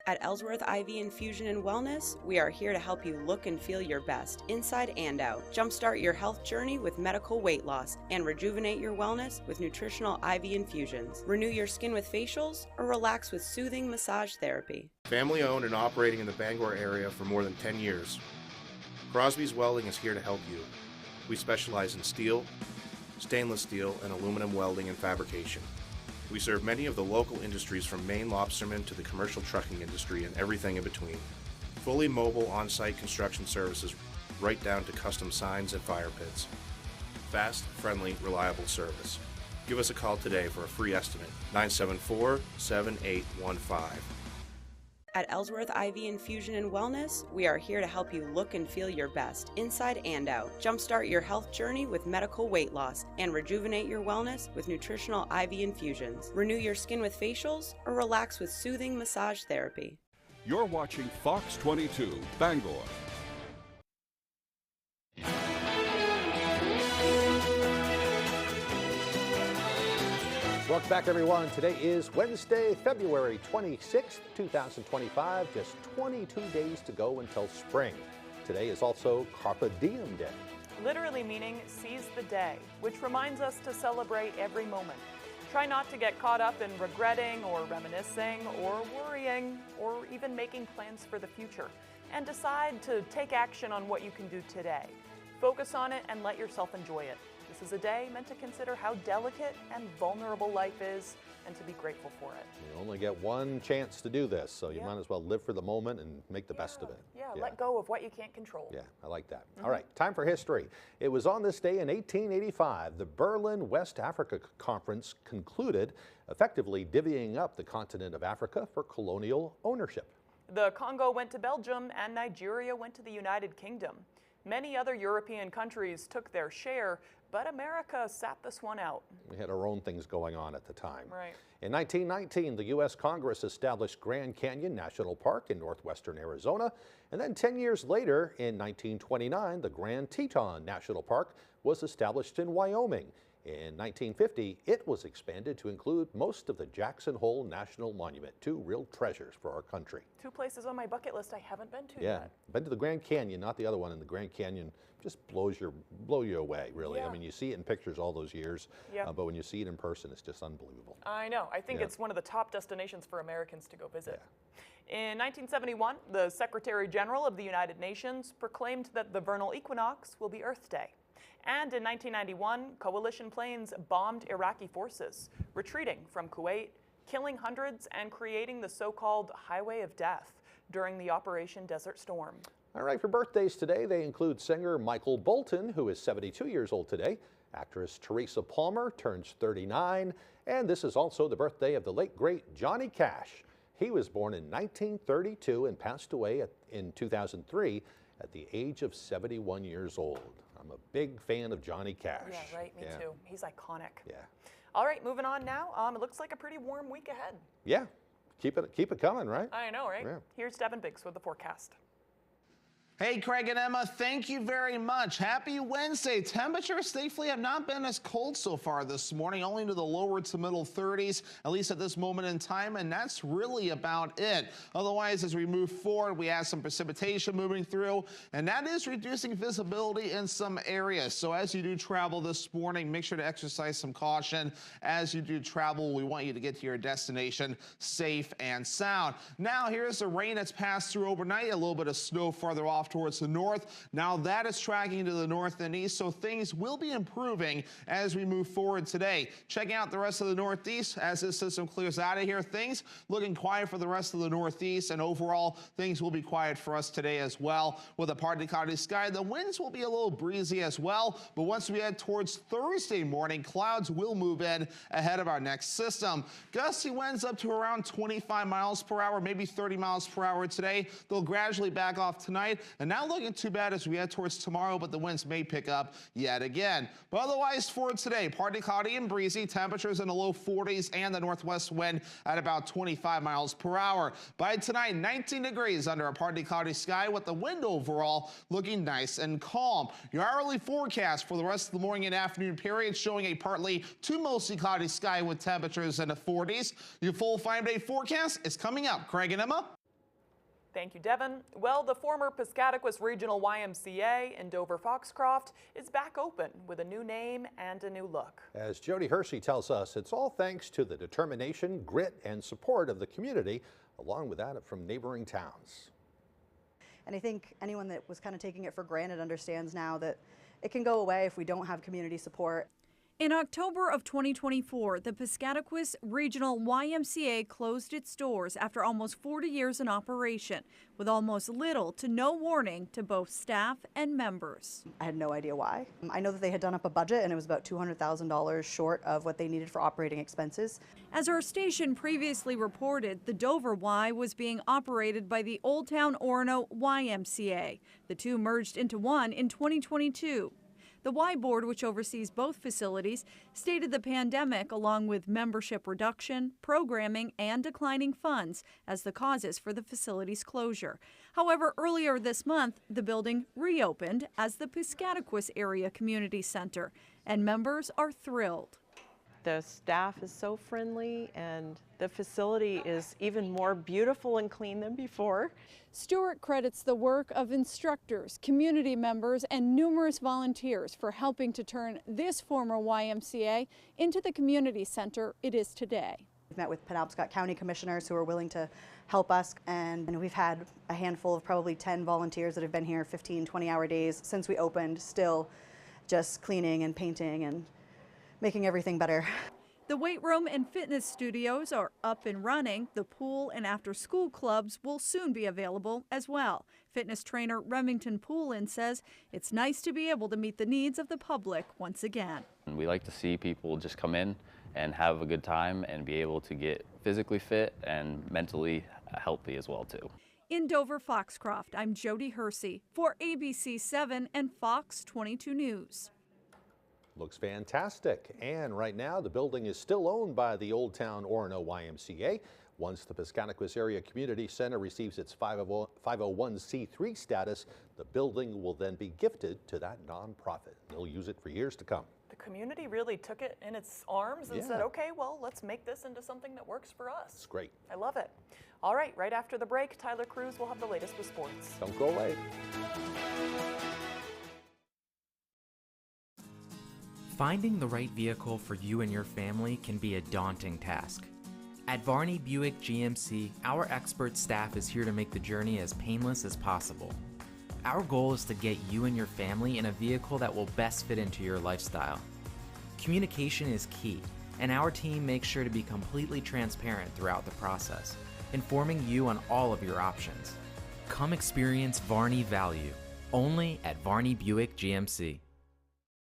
[SPEAKER 28] At Ellsworth IV Infusion and Wellness, we are here to help you look and feel your best, inside and out. Jumpstart your health journey with medical weight loss and rejuvenate your wellness with nutritional IV infusions. Renew your skin with facials or relax with soothing massage therapy.
[SPEAKER 29] Family owned and operating in the Bangor area for more than 10 years. Crosby's Welding is here to help you. We specialize in steel, stainless steel, and aluminum welding and fabrication. We serve many of the local industries from Maine lobstermen to the commercial trucking industry and everything in between. Fully mobile on-site construction services right down to custom signs and fire pits. Fast, friendly, reliable service. Give us a call today for a free estimate, 974-7815.
[SPEAKER 28] At Ellsworth IV Infusion and Wellness, we are here to help you look and feel your best, inside and out. Jumpstart your health journey with medical weight loss and rejuvenate your wellness with nutritional IV infusions. Renew your skin with facials or relax with soothing massage therapy.
[SPEAKER 1] You're watching Fox 22 Bangor.
[SPEAKER 3] Welcome back, everyone. Today is Wednesday, February 26th, 2025. Just 22 days to go until spring. Today is also Carpe Diem Day.
[SPEAKER 2] Literally meaning seize the day, which reminds us to celebrate every moment. Try not to get caught up in regretting or reminiscing or worrying or even making plans for the future. And decide to take action on what you can do today. Focus on it and let yourself enjoy it. This is a day meant to consider how delicate and vulnerable life is and to be grateful for it.
[SPEAKER 3] You only get one chance to do this, so you might as well live for the moment and make the best of it.
[SPEAKER 2] Yeah, let go of what you can't control.
[SPEAKER 3] Yeah, I like that. All right, time for history. It was on this day in 1885, the Berlin West Africa Conference concluded, effectively divvying up the continent of Africa for colonial ownership.
[SPEAKER 2] The Congo went to Belgium and Nigeria went to the United Kingdom. Many other European countries took their share, but America sat this one out.
[SPEAKER 3] We had our own things going on at the time.
[SPEAKER 2] Right.
[SPEAKER 3] In 1919, the U.S. Congress established Grand Canyon National Park in northwestern Arizona. And then 10 years later, in 1929, the Grand Teton National Park was established in Wyoming. In 1950, it was expanded to include most of the Jackson Hole National Monument, two real treasures for our country.
[SPEAKER 2] Two places on my bucket list I haven't been to
[SPEAKER 3] Yeah,
[SPEAKER 2] yet.
[SPEAKER 3] been to the Grand Canyon, not the other one, and the Grand Canyon just blow you away, really.
[SPEAKER 2] Yeah.
[SPEAKER 3] I mean, you see it in pictures all those years,
[SPEAKER 2] Yeah.
[SPEAKER 3] but when you see it in person, it's just unbelievable.
[SPEAKER 2] I know. I think
[SPEAKER 3] Yeah.
[SPEAKER 2] it's one of the top destinations for Americans to go visit. In 1971, the Secretary General of the United Nations proclaimed that the vernal equinox will be Earth Day. And in 1991, coalition planes bombed Iraqi forces, retreating from Kuwait, killing hundreds and creating the so-called Highway of Death during the Operation Desert Storm.
[SPEAKER 3] All right, for birthdays today, they include singer Michael Bolton, who is 72 years old today. Actress Teresa Palmer turns 39. And this is also the birthday of the late, great Johnny Cash. He was born in 1932 and passed away in 2003 at the age of 71 years old. I'm a big fan of Johnny Cash.
[SPEAKER 2] Yeah, right, me too. He's iconic.
[SPEAKER 3] Yeah.
[SPEAKER 2] All right, moving on now. It looks like a pretty warm week ahead.
[SPEAKER 3] Yeah, keep it coming, right?
[SPEAKER 2] I know, right?
[SPEAKER 3] Yeah.
[SPEAKER 2] Here's Devin Biggs with the forecast.
[SPEAKER 4] Hey, Craig and Emma, thank you very much. Happy Wednesday. Temperatures thankfully have not been as cold so far this morning, only to the lower to middle 30s, at least at this moment in time, and that's really about it. Otherwise, as we move forward, we have some precipitation moving through, and that is reducing visibility in some areas. So as you do travel this morning, make sure to exercise some caution. As you do travel, we want you to get to your destination safe and sound. Now, here's the rain that's passed through overnight, a little bit of snow farther off towards the north. Now that is tracking to the north and east, so things will be improving as we move forward today. Checking out the rest of the northeast as this system clears out of here. Things looking quiet for the rest of the northeast, and overall things will be quiet for us today as well. With a partly cloudy sky, the winds will be a little breezy as well, but once we head towards Thursday morning, clouds will move in ahead of our next system. Gusty winds up to around 25 miles per hour, maybe 30 miles per hour today. They'll gradually back off tonight, and not looking too bad as we head towards tomorrow, but the winds may pick up yet again. But otherwise for today, partly cloudy and breezy, temperatures in the low 40s and the northwest wind at about 25 miles per hour. By tonight, 19 degrees under a partly cloudy sky with the wind overall looking nice and calm. Your hourly forecast for the rest of the morning and afternoon period showing a partly to mostly cloudy sky with temperatures in the 40s. Your full 5-day forecast is coming up. Craig and Emma.
[SPEAKER 2] Thank you, Devin. Well, the former Piscataquis Regional YMCA in Dover-Foxcroft is back open with a new name and a new look.
[SPEAKER 3] As Jody Hershey tells us, it's all thanks to the determination, grit, and support of the community, along with that from neighboring towns.
[SPEAKER 5] And I think anyone that was kind of taking it for granted understands now that it can go away if we don't have community support.
[SPEAKER 18] In October of 2024, the Piscataquis Regional YMCA closed its doors after almost 40 years in operation, with almost little to no warning to both staff and members.
[SPEAKER 5] I had no idea why. I know that they had done up a budget and it was about $200,000 short of what they needed for operating expenses.
[SPEAKER 18] As our station previously reported, the Dover Y was being operated by the Old Town Orono YMCA. The two merged into one in 2022. The Y Board, which oversees both facilities, stated the pandemic, along with membership reduction, programming, and declining funds, as the causes for the facility's closure. However, earlier this month, the building reopened as the Piscataquis Area Community Center, and members are thrilled.
[SPEAKER 6] The staff is so friendly, and the facility is even more beautiful and clean than before.
[SPEAKER 7] Stewart credits the work of instructors, community members, and numerous volunteers for helping to turn this former YMCA into the community center it is today.
[SPEAKER 5] We've met with Penobscot County commissioners who are willing to help us, and we've had a handful of probably 10 volunteers that have been here 15, 20-hour days since we opened, still just cleaning and painting and making everything better.
[SPEAKER 7] The weight room and fitness studios are up and running. The pool and after-school clubs will soon be available as well. Fitness trainer Remington Poulin says it's nice to be able to meet the needs of the public once again.
[SPEAKER 9] We like to see people just come in and have a good time and be able to get physically fit and mentally healthy as well too.
[SPEAKER 7] In Dover, Foxcroft, I'm Jody Hersey for ABC 7 and Fox 22 News.
[SPEAKER 3] Looks fantastic. And right now, the building is still owned by the Old Town Orono YMCA. Once the Piscataquis Area Community Center receives its 501c3 status, the building will then be gifted to that nonprofit. They'll use it for years to come.
[SPEAKER 2] The community really took it in its arms and said, okay, well, let's make this into something that works for us.
[SPEAKER 3] It's great.
[SPEAKER 2] I love it. All right, right after the break, Tyler Cruz will have the latest with sports.
[SPEAKER 3] Don't go away.
[SPEAKER 10] Finding the right vehicle for you and your family can be a daunting task. At Varney Buick GMC, our expert staff is here to make the journey as painless as possible. Our goal is to get you and your family in a vehicle that will best fit into your lifestyle. Communication is key, and our team makes sure to be completely transparent throughout the process, informing you on all of your options. Come experience Varney value, only at Varney Buick GMC.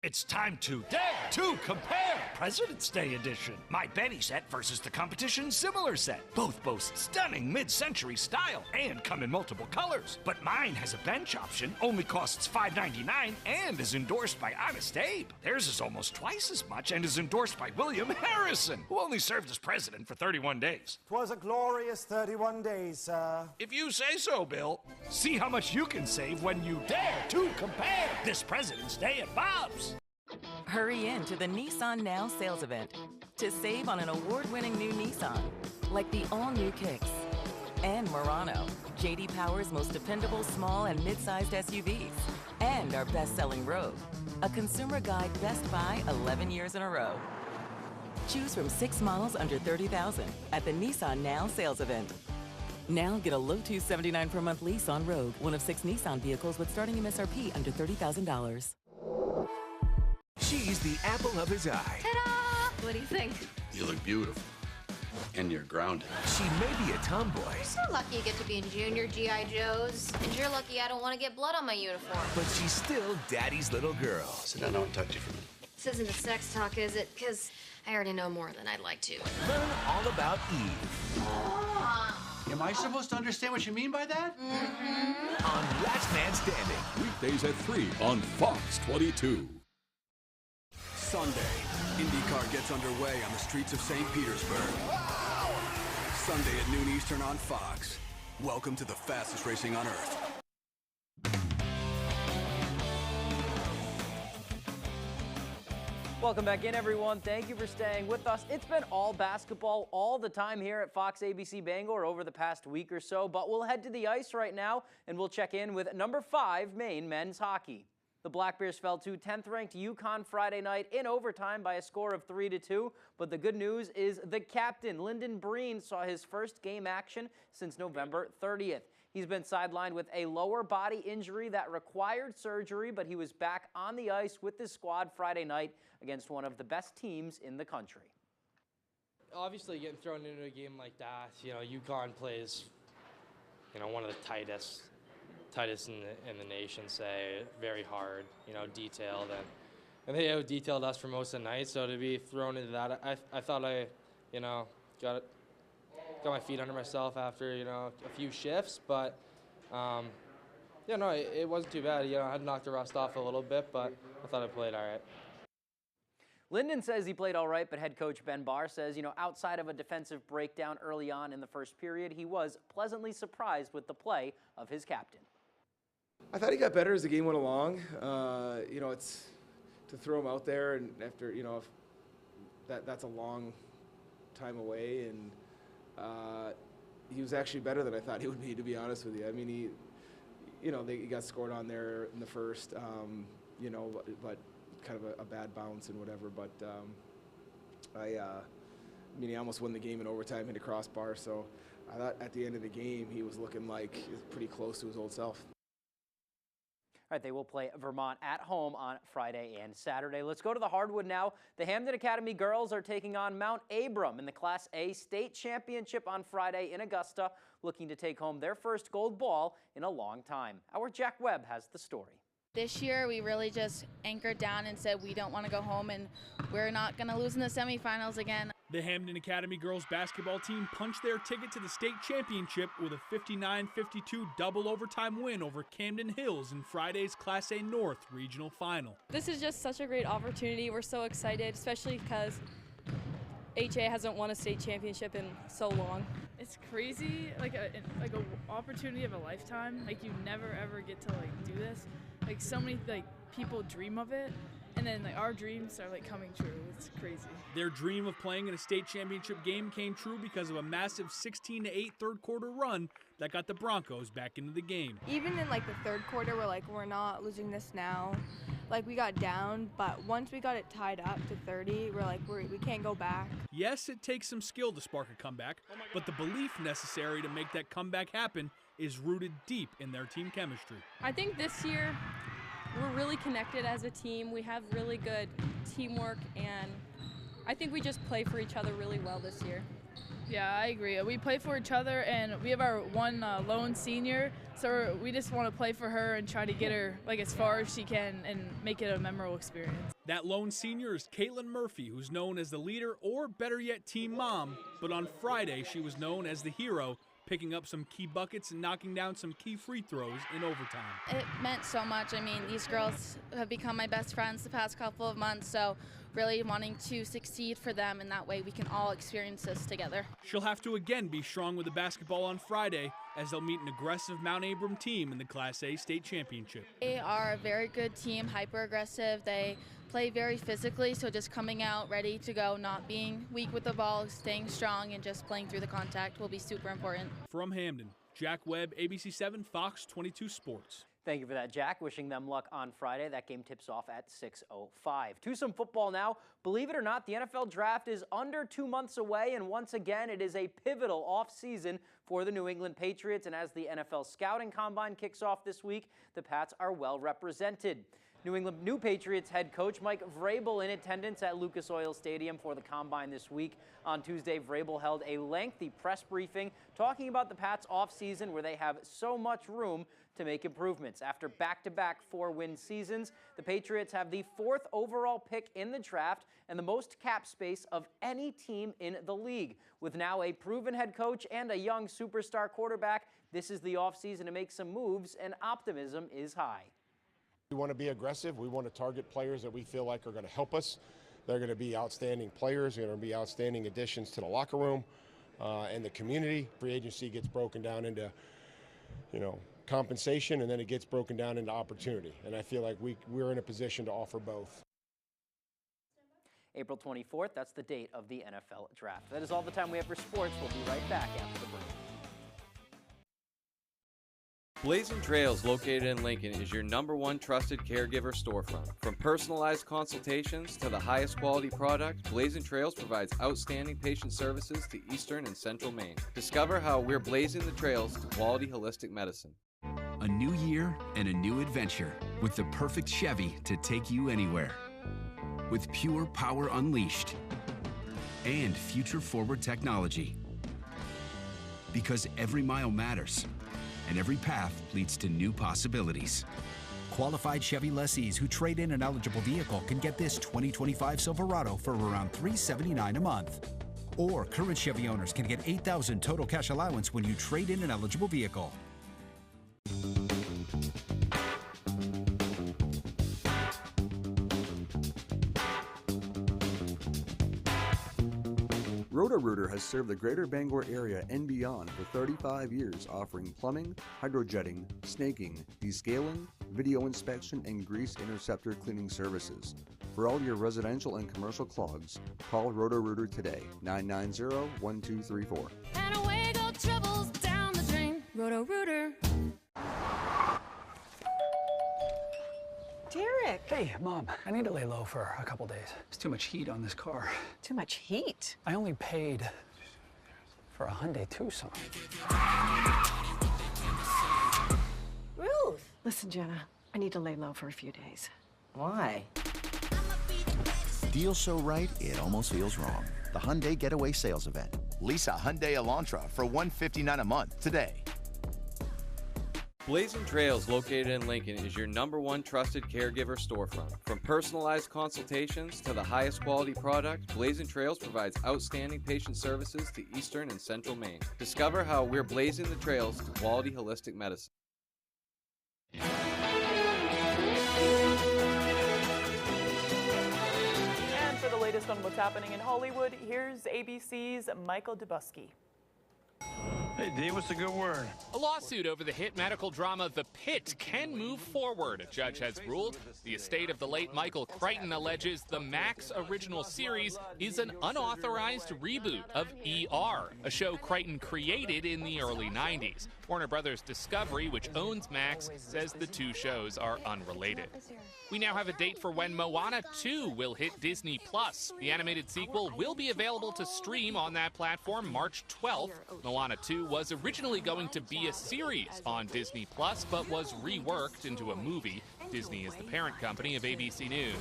[SPEAKER 11] It's time to dare to compare! President's Day edition. My Benny set versus the competition's similar set. Both boast stunning mid-century style and come in multiple colors. But mine has a bench option, only costs $5.99, and is endorsed by Honest Abe. Theirs is almost twice as much and is endorsed by William Harrison, who only served as president for 31 days.
[SPEAKER 8] 'Twas a glorious 31 days, sir.
[SPEAKER 11] If you say so, Bill. See how much you can save when you dare to compare this President's Day at Bob's.
[SPEAKER 12] Hurry in to the Nissan Now sales event to save on an award-winning new Nissan, like the all-new Kicks and Murano, J.D. Power's most dependable small and mid-sized SUVs, and our best-selling Rogue, a Consumer Guide Best Buy 11 years in a row. Choose from 6 models under $30,000 at the Nissan Now sales event. Now get a low $279 per month lease on Rogue, one of 6 Nissan vehicles with starting MSRP under $30,000.
[SPEAKER 25] She's the apple of his eye.
[SPEAKER 13] Ta-da! What do you think?
[SPEAKER 14] You look beautiful. And you're grounded.
[SPEAKER 25] She may be a tomboy.
[SPEAKER 13] You're so lucky you get to be in junior G.I. Joes. And you're lucky I don't want to get blood on my uniform.
[SPEAKER 25] But she's still Daddy's little girl.
[SPEAKER 14] Sit down, I want to talk to you for a minute.
[SPEAKER 13] This isn't a sex talk, is it? Because I already know more than I'd like to.
[SPEAKER 25] Learn all about Eve.
[SPEAKER 14] Am I supposed to understand what you mean by that?
[SPEAKER 25] On Last Man Standing.
[SPEAKER 1] Weekdays at 3 on Fox 22.
[SPEAKER 19] Sunday, IndyCar gets underway on the streets of St. Petersburg. Sunday at noon Eastern on Fox. Welcome to the fastest racing on Earth.
[SPEAKER 30] Welcome back in, everyone. Thank you for staying with us. It's been all basketball all the time here at Fox ABC Bangor over the past week or so, but we'll head to the ice right now, and we'll check in with number 5 Maine men's hockey. The Black Bears fell to 10th-ranked UConn Friday night in overtime by a score of 3-2. But the good news is the captain, Lyndon Breen, saw his first game action since November 30th. He's been sidelined with a lower body injury that required surgery, but he was back on the ice with his squad Friday night against one of the best teams in the country.
[SPEAKER 31] Obviously, getting thrown into a game like that, UConn plays, one of the tightest in the nation, say, very hard, detailed, and they out-detailed us for most of the night. So to be thrown into that, I thought I, got my feet under myself after a few shifts, but it wasn't too bad. I had knocked the rust off a little bit, but I thought I played all right.
[SPEAKER 30] Lyndon says he played all right, but head coach Ben Barr says, outside of a defensive breakdown early on in the first period, he was pleasantly surprised with the play of his captain.
[SPEAKER 32] I thought he got better as the game went along. It's to throw him out there and after, that's a long time away, and he was actually better than I thought he would be, to be honest with you. I mean, he got scored on there in the first, but kind of a bad bounce and whatever. But I mean, he almost won the game in overtime, hit a crossbar. So I thought at the end of the game, he was looking like pretty close to his old self.
[SPEAKER 30] All right, they will play Vermont at home on Friday and Saturday. Let's go to the hardwood now. The Hamden Academy girls are taking on Mount Abram in the Class A state championship on Friday in Augusta, looking to take home their first gold ball in a long time. Our Jack Webb has the story.
[SPEAKER 15] This year, we really just anchored down and said we don't want to go home, and we're not going to lose in the semifinals again.
[SPEAKER 16] The Hamden Academy girls basketball team punched their ticket to the state championship with a 59-52 double overtime win over Camden Hills in Friday's Class A North regional final.
[SPEAKER 17] This is just such a great opportunity. We're so excited, especially because HA hasn't won a state championship in so long.
[SPEAKER 20] It's crazy, like a opportunity of a lifetime. Like, you never ever get to do this. Like, so many people dream of it, and then our dreams are coming true. It's crazy.
[SPEAKER 16] Their dream of playing in a state championship game came true because of a massive 16-8 third quarter run that got the Broncos back into the game.
[SPEAKER 21] Even in the third quarter, we're not losing this now. We got down, but once we got it tied up to 30, we can't go back.
[SPEAKER 16] Yes, it takes some skill to spark a comeback, but the belief necessary to make that comeback happen is rooted deep in their team chemistry.
[SPEAKER 17] I think this year we're really connected as a team. We have really good teamwork, and I think we just play for each other really well this year.
[SPEAKER 20] Yeah, I agree. We play for each other, and we have our one lone senior, so we just want to play for her and try to get her as far as she can and make it a memorable experience.
[SPEAKER 16] That lone senior is Caitlin Murphy, who's known as the leader, or better yet, team mom. But on Friday, she was known as the hero, picking up some key buckets and knocking down some key free throws in overtime.
[SPEAKER 15] It meant so much. I mean, these girls have become my best friends the past couple of months, so really wanting to succeed for them, and that way we can all experience this together.
[SPEAKER 16] She'll have to again be strong with the basketball on Friday as they'll meet an aggressive Mount Abram team in the Class A state championship.
[SPEAKER 15] They are a very good team, hyper aggressive. They play very physically, so just coming out ready to go, not being weak with the ball, staying strong, and just playing through the contact will be super important.
[SPEAKER 16] From Hamden, Jack Webb, ABC7 Fox 22 Sports.
[SPEAKER 30] Thank you for that, Jack. Wishing them luck on Friday. That game tips off at 6:05. To some football now. Believe it or not, the NFL draft is under 2 months away, and once again, it is a pivotal offseason for the New England Patriots. And as the NFL Scouting Combine kicks off this week, the Pats are well represented. New Patriots head coach Mike Vrabel in attendance at Lucas Oil Stadium for the Combine this week. On Tuesday, Vrabel held a lengthy press briefing talking about the Pats' offseason, where they have so much room to make improvements. After back-to-back 4-win seasons, the Patriots have the 4th overall pick in the draft and the most cap space of any team in the league. With now a proven head coach and a young superstar quarterback, this is the offseason to make some moves, and optimism is high.
[SPEAKER 22] We want to be aggressive. We want to target players that we feel like are going to help us. They're going to be outstanding players. They're going to be outstanding additions to the locker room and the community. Free agency gets broken down into, compensation, and then it gets broken down into opportunity. And I feel like we're in a position to offer both.
[SPEAKER 30] April 24th, that's the date of the NFL draft. That is all the time we have for sports. We'll be right back after the break.
[SPEAKER 23] Blazing Trails, located in Lincoln, is your #1 trusted caregiver storefront. From personalized consultations to the highest quality product, Blazing Trails provides outstanding patient services to Eastern and Central Maine. Discover how we're blazing the trails to quality holistic medicine.
[SPEAKER 24] A new year and a new adventure with the perfect Chevy to take you anywhere. With pure power unleashed and future-forward technology. Because every mile matters. And every path leads to new possibilities.
[SPEAKER 26] Qualified Chevy lessees who trade in an eligible vehicle can get this 2025 Silverado for around $379 a month. Or current Chevy owners can get $8,000 total cash allowance when you trade in an eligible vehicle.
[SPEAKER 27] Roto-Rooter has served the greater Bangor area and beyond for 35 years, offering plumbing, hydrojetting, snaking, descaling, video inspection, and grease interceptor cleaning services. For all your residential and commercial clogs, call Roto-Rooter today, 990-1234.
[SPEAKER 2] And away go troubles down the drain. Roto-Rooter.
[SPEAKER 3] Derek!
[SPEAKER 4] Hey, Mom, I need to lay low for a couple days. There's too much heat on this car.
[SPEAKER 3] Too much heat?
[SPEAKER 4] I only paid for a Hyundai Tucson.
[SPEAKER 3] Ruth! Listen, Jenna, I need to lay low for a few days.
[SPEAKER 5] Why?
[SPEAKER 6] Deal so right, it almost feels wrong. The Hyundai Getaway Sales Event. Lease a Hyundai Elantra for $159 a month today.
[SPEAKER 23] Blazing Trails, located in Lincoln, is your #1 trusted caregiver storefront. From personalized consultations to the highest quality product, Blazing Trails provides outstanding patient services to Eastern and Central Maine. Discover how we're blazing the trails to quality holistic medicine.
[SPEAKER 7] And for the latest on what's happening in Hollywood, here's ABC's Michael Dubusky.
[SPEAKER 8] Hey, D, what's a good word?
[SPEAKER 9] A lawsuit over the hit medical drama The Pit can move forward. A judge has ruled the estate of the late Michael Crichton alleges the Max original series is an unauthorized reboot of ER, a show Crichton created in the early 90s. Warner Brothers Discovery, which owns Max, says the two shows are unrelated. We now have a date for when Moana 2 will hit Disney+. The animated sequel will be available to stream on that platform March 12th. Moana 2 was originally going to be a series on Disney+, but was reworked into a movie. Disney is the parent company of ABC News.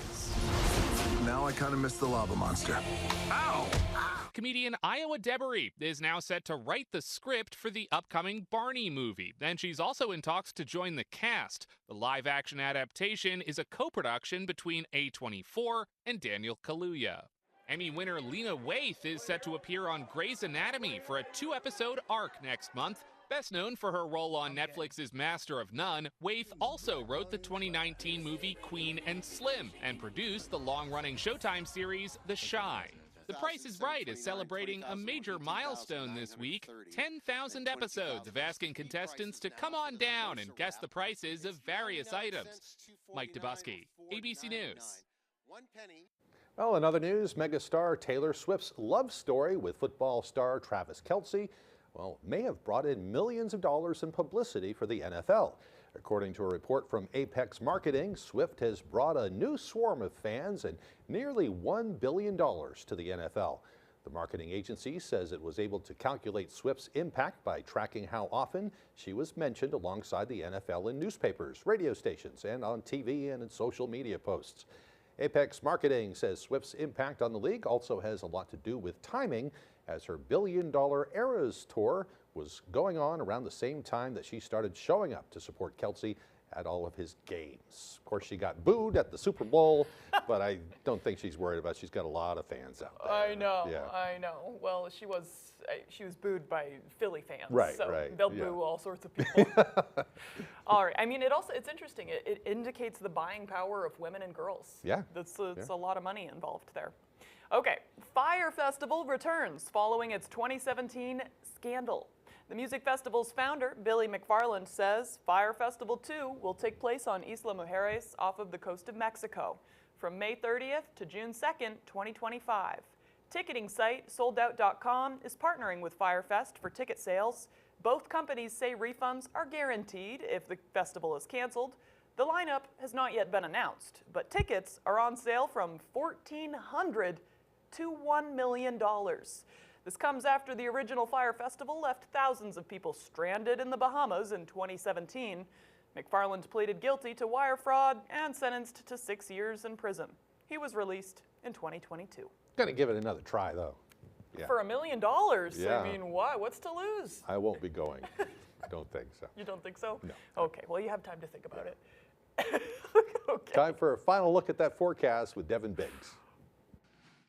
[SPEAKER 8] Now I kind of miss the lava monster.
[SPEAKER 9] Ow! Comedian Iowa Debery is now set to write the script for the upcoming Barney movie, and she's also in talks to join the cast. The live-action adaptation is a co-production between A24 and Daniel Kaluuya. Emmy winner Lena Waithe is set to appear on Grey's Anatomy for a 2-episode arc next month. Best known for her role on Netflix's Master of None, Waithe also wrote the 2019 movie Queen and Slim and produced the long-running Showtime series The Chi. The Price is Right is celebrating a major milestone this week, 10,000 episodes of asking contestants to come on down and guess the prices of various items. Mike Dubusky, ABC News.
[SPEAKER 10] Well, in other news, megastar Taylor Swift's love story with football star Travis Kelce, may have brought in millions of dollars in publicity for the NFL. According to a report from Apex Marketing, Swift has brought a new swarm of fans and nearly $1 billion to the NFL. The marketing agency says it was able to calculate Swift's impact by tracking how often she was mentioned alongside the NFL in newspapers, radio stations, and on TV and in social media posts. Apex Marketing says Swift's impact on the league also has a lot to do with timing, as her $1 billion Eras tour was going on around the same time that she started showing up to support Kelce at all of his games. Of course, she got booed at the Super Bowl, but I don't think she's worried about it. She's got a lot of fans out there.
[SPEAKER 7] I know,
[SPEAKER 10] Yeah.
[SPEAKER 7] I know. Well, she was booed by Philly fans.
[SPEAKER 10] Right,
[SPEAKER 7] so
[SPEAKER 10] right,
[SPEAKER 7] they'll
[SPEAKER 10] yeah.
[SPEAKER 7] boo all sorts of people. All right. I mean, it's interesting. It indicates the buying power of women and girls.
[SPEAKER 10] Yeah.
[SPEAKER 7] It's a lot of money involved there. Okay, Fire Festival returns following its 2017 scandal. The music festival's founder, Billy McFarland, says Fire Festival 2 will take place on Isla Mujeres off of the coast of Mexico from May 30th to June 2nd, 2025. Ticketing site soldout.com is partnering with Firefest for ticket sales. Both companies say refunds are guaranteed if the festival is canceled. The lineup has not yet been announced, but tickets are on sale from $1,400 to $1 million. This comes after the original Fire Festival left thousands of people stranded in the Bahamas in 2017. McFarland pleaded guilty to wire fraud and sentenced to 6 years in prison. He was released in 2022.
[SPEAKER 10] Gonna give it another try, though. Yeah.
[SPEAKER 7] For $1 million?
[SPEAKER 10] Yeah.
[SPEAKER 7] I mean, why? What's to lose?
[SPEAKER 10] I won't be going. I don't think so.
[SPEAKER 7] You don't think so?
[SPEAKER 10] No.
[SPEAKER 7] Okay, well, you have time to think about it.
[SPEAKER 10] Time for a final look at that forecast with Devin Biggs.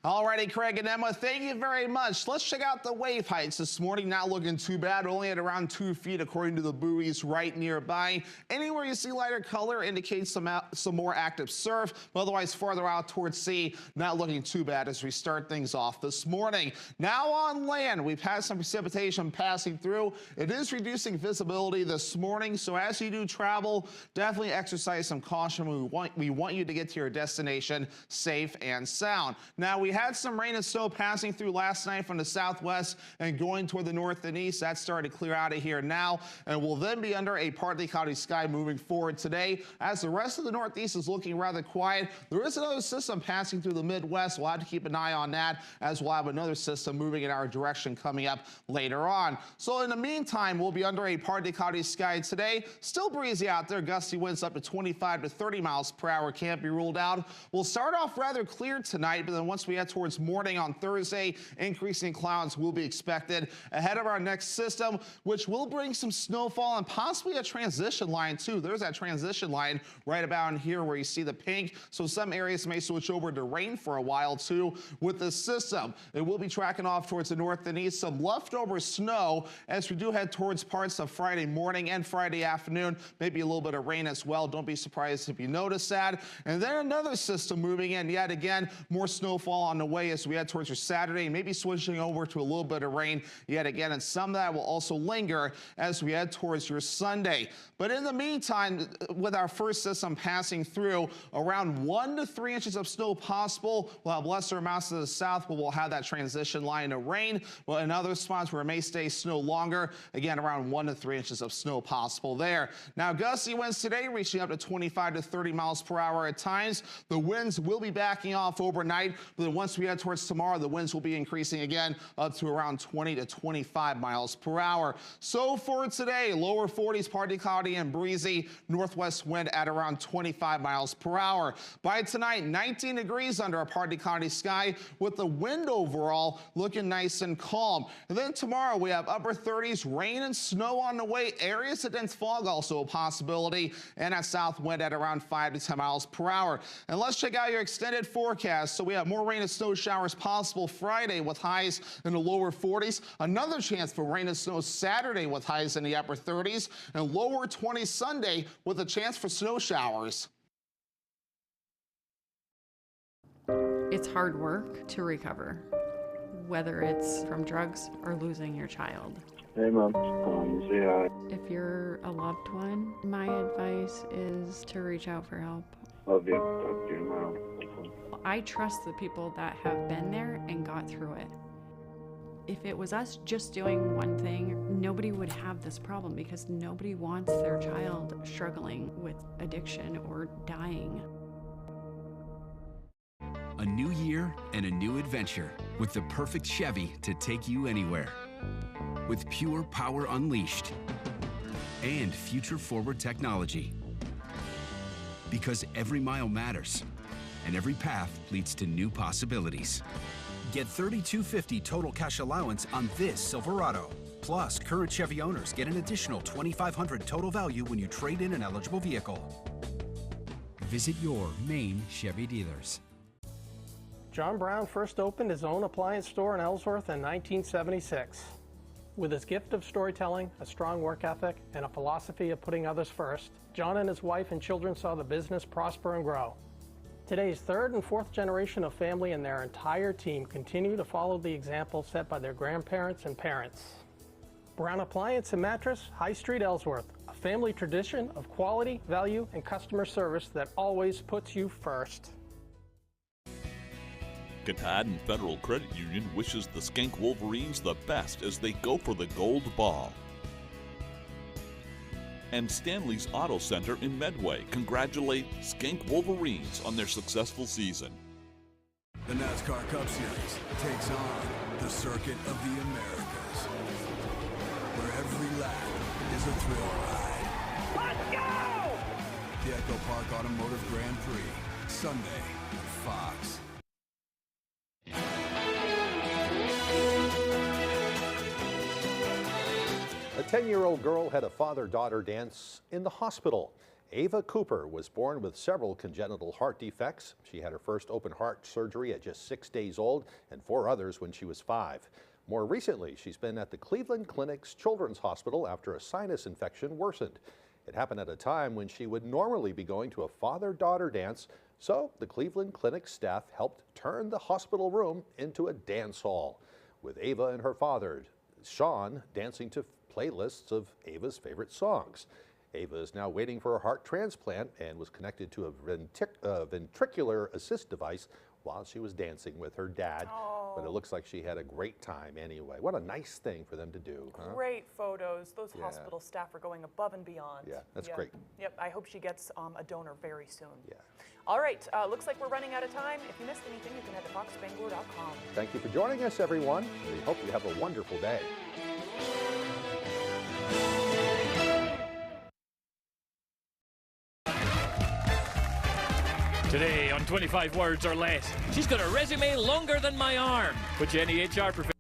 [SPEAKER 1] Alrighty, Craig and Emma, thank you very much. Let's check out the wave heights this morning. Not looking too bad, only at around 2 feet according to the buoys right nearby. Anywhere you see lighter color indicates some more active surf, but otherwise farther out towards sea, not looking too bad as we start things off this morning. Now on land, we've had some precipitation passing through. It is reducing visibility this morning, so as you do travel, definitely exercise some caution. We want you to get to your destination safe and sound. Now, we had some rain and snow passing through last night from the southwest and going toward the north and east. That's starting to clear out of here now, and will then be under a partly cloudy sky moving forward today. As the rest of the northeast is looking rather quiet, there is another system passing through the Midwest. We'll have to keep an eye on that, as we'll have another system moving in our direction coming up later on. So in the meantime, we'll be under a partly cloudy sky today. Still breezy out there. Gusty winds up to 25 to 30 miles per hour. Can't be ruled out. We'll start off rather clear tonight, but then once we head towards morning on Thursday, increasing clouds will be expected ahead of our next system, which will bring some snowfall and possibly a transition line too. There's that transition line right about in here where you see the pink. So some areas may switch over to rain for a while too with this system. It will be tracking off towards the north and east. Some leftover snow as we do head towards parts of Friday morning and Friday afternoon. Maybe a little bit of rain as well. Don't be surprised if you notice that. And then another system moving in yet again. More snowfall on the way as we head towards your Saturday, maybe switching over to a little bit of rain yet again, and some of that will also linger as we head towards your Sunday. But in the meantime, with our first system passing through, around 1 to 3 inches of snow possible. We'll have lesser amounts to the south, but we'll have that transition line of rain. Well, in other spots where it may stay snow longer, again, around 1 to 3 inches of snow possible there. Now, gusty winds today reaching up to 25 to 30 miles per hour at times. The winds will be backing off overnight, but then once we head towards tomorrow, the winds will be increasing again up to around 20 to 25 miles per hour. So for today, lower 40s, partly cloudy and breezy, northwest wind at around 25 miles per hour. By tonight, 19 degrees under a partly cloudy sky with the wind overall looking nice and calm. And then tomorrow we have upper 30s, rain and snow on the way. Areas of dense fog also a possibility, and that south wind at around 5 to 10 miles per hour. And let's check out your extended forecast. So we have more rain and snow showers possible Friday with highs in the lower 40s. Another chance for rain and snow Saturday with highs in the upper 30s, and lower 20s Sunday with a chance for snow showers.
[SPEAKER 5] It's hard work to recover, whether it's from drugs or losing your child.
[SPEAKER 11] Hey, Mom. Say hi.
[SPEAKER 5] If you're a loved one, my advice is to reach out for help.
[SPEAKER 11] Love you. Talk to you tomorrow.
[SPEAKER 5] I trust the people that have been there and got through it. If it was us just doing one thing, nobody would have this problem because nobody wants their child struggling with addiction or dying.
[SPEAKER 24] A new year and a new adventure with the perfect Chevy to take you anywhere. With pure power unleashed and future-forward technology. Because every mile matters and every path leads to new possibilities.
[SPEAKER 26] Get $3,250 total cash allowance on this Silverado. Plus, current Chevy owners get an additional $2,500 total value when you trade in an eligible vehicle. Visit your Maine Chevy dealers.
[SPEAKER 12] John Brown first opened his own appliance store in Ellsworth in 1976. With his gift of storytelling, a strong work ethic, and a philosophy of putting others first, John and his wife and children saw the business prosper and grow. Today's third and fourth generation of family and their entire team continue to follow the example set by their grandparents and parents. Brown Appliance and Mattress, High Street, Ellsworth, a family tradition of quality, value, and customer service that always puts you first.
[SPEAKER 13] Katahdin Federal Credit Union wishes the Skank Wolverines the best as they go for the gold ball. And Stanley's Auto Center in Medway congratulate Skank Wolverines on their successful season.
[SPEAKER 27] The NASCAR Cup Series takes on the Circuit of the Americas, where every lap is a thrill ride. Let's go! The Echo Park Automotive Grand Prix, Sunday on Fox.
[SPEAKER 10] A 10-year-old girl had a father-daughter dance in the hospital. Ava Cooper was born with several congenital heart defects. She had her first open heart surgery at just 6 days old and 4 others when she was 5. More recently, she's been at the Cleveland Clinic's Children's Hospital after a sinus infection worsened. It happened at a time when she would normally be going to a father-daughter dance, so the Cleveland Clinic staff helped turn the hospital room into a dance hall, with Ava and her father, Sean, dancing to playlists of Ava's favorite songs. Ava is now waiting for a heart transplant and was connected to a ventricular assist device while she was dancing with her dad.
[SPEAKER 7] Oh.
[SPEAKER 10] But it looks like she had a great time anyway. What a nice thing for them to do, huh?
[SPEAKER 7] Great photos. Those
[SPEAKER 10] Yeah.
[SPEAKER 7] hospital staff are going above and beyond.
[SPEAKER 10] Yeah, that's great.
[SPEAKER 7] Yep, I hope she gets a donor very soon.
[SPEAKER 10] Yeah.
[SPEAKER 7] All right, looks like we're running out of time. If you missed anything, you can head to foxbangor.com.
[SPEAKER 10] Thank you for joining us, everyone. We hope you have a wonderful day.
[SPEAKER 14] Today on 25 Words or Less, she's got a resume longer than my arm, which any HR professional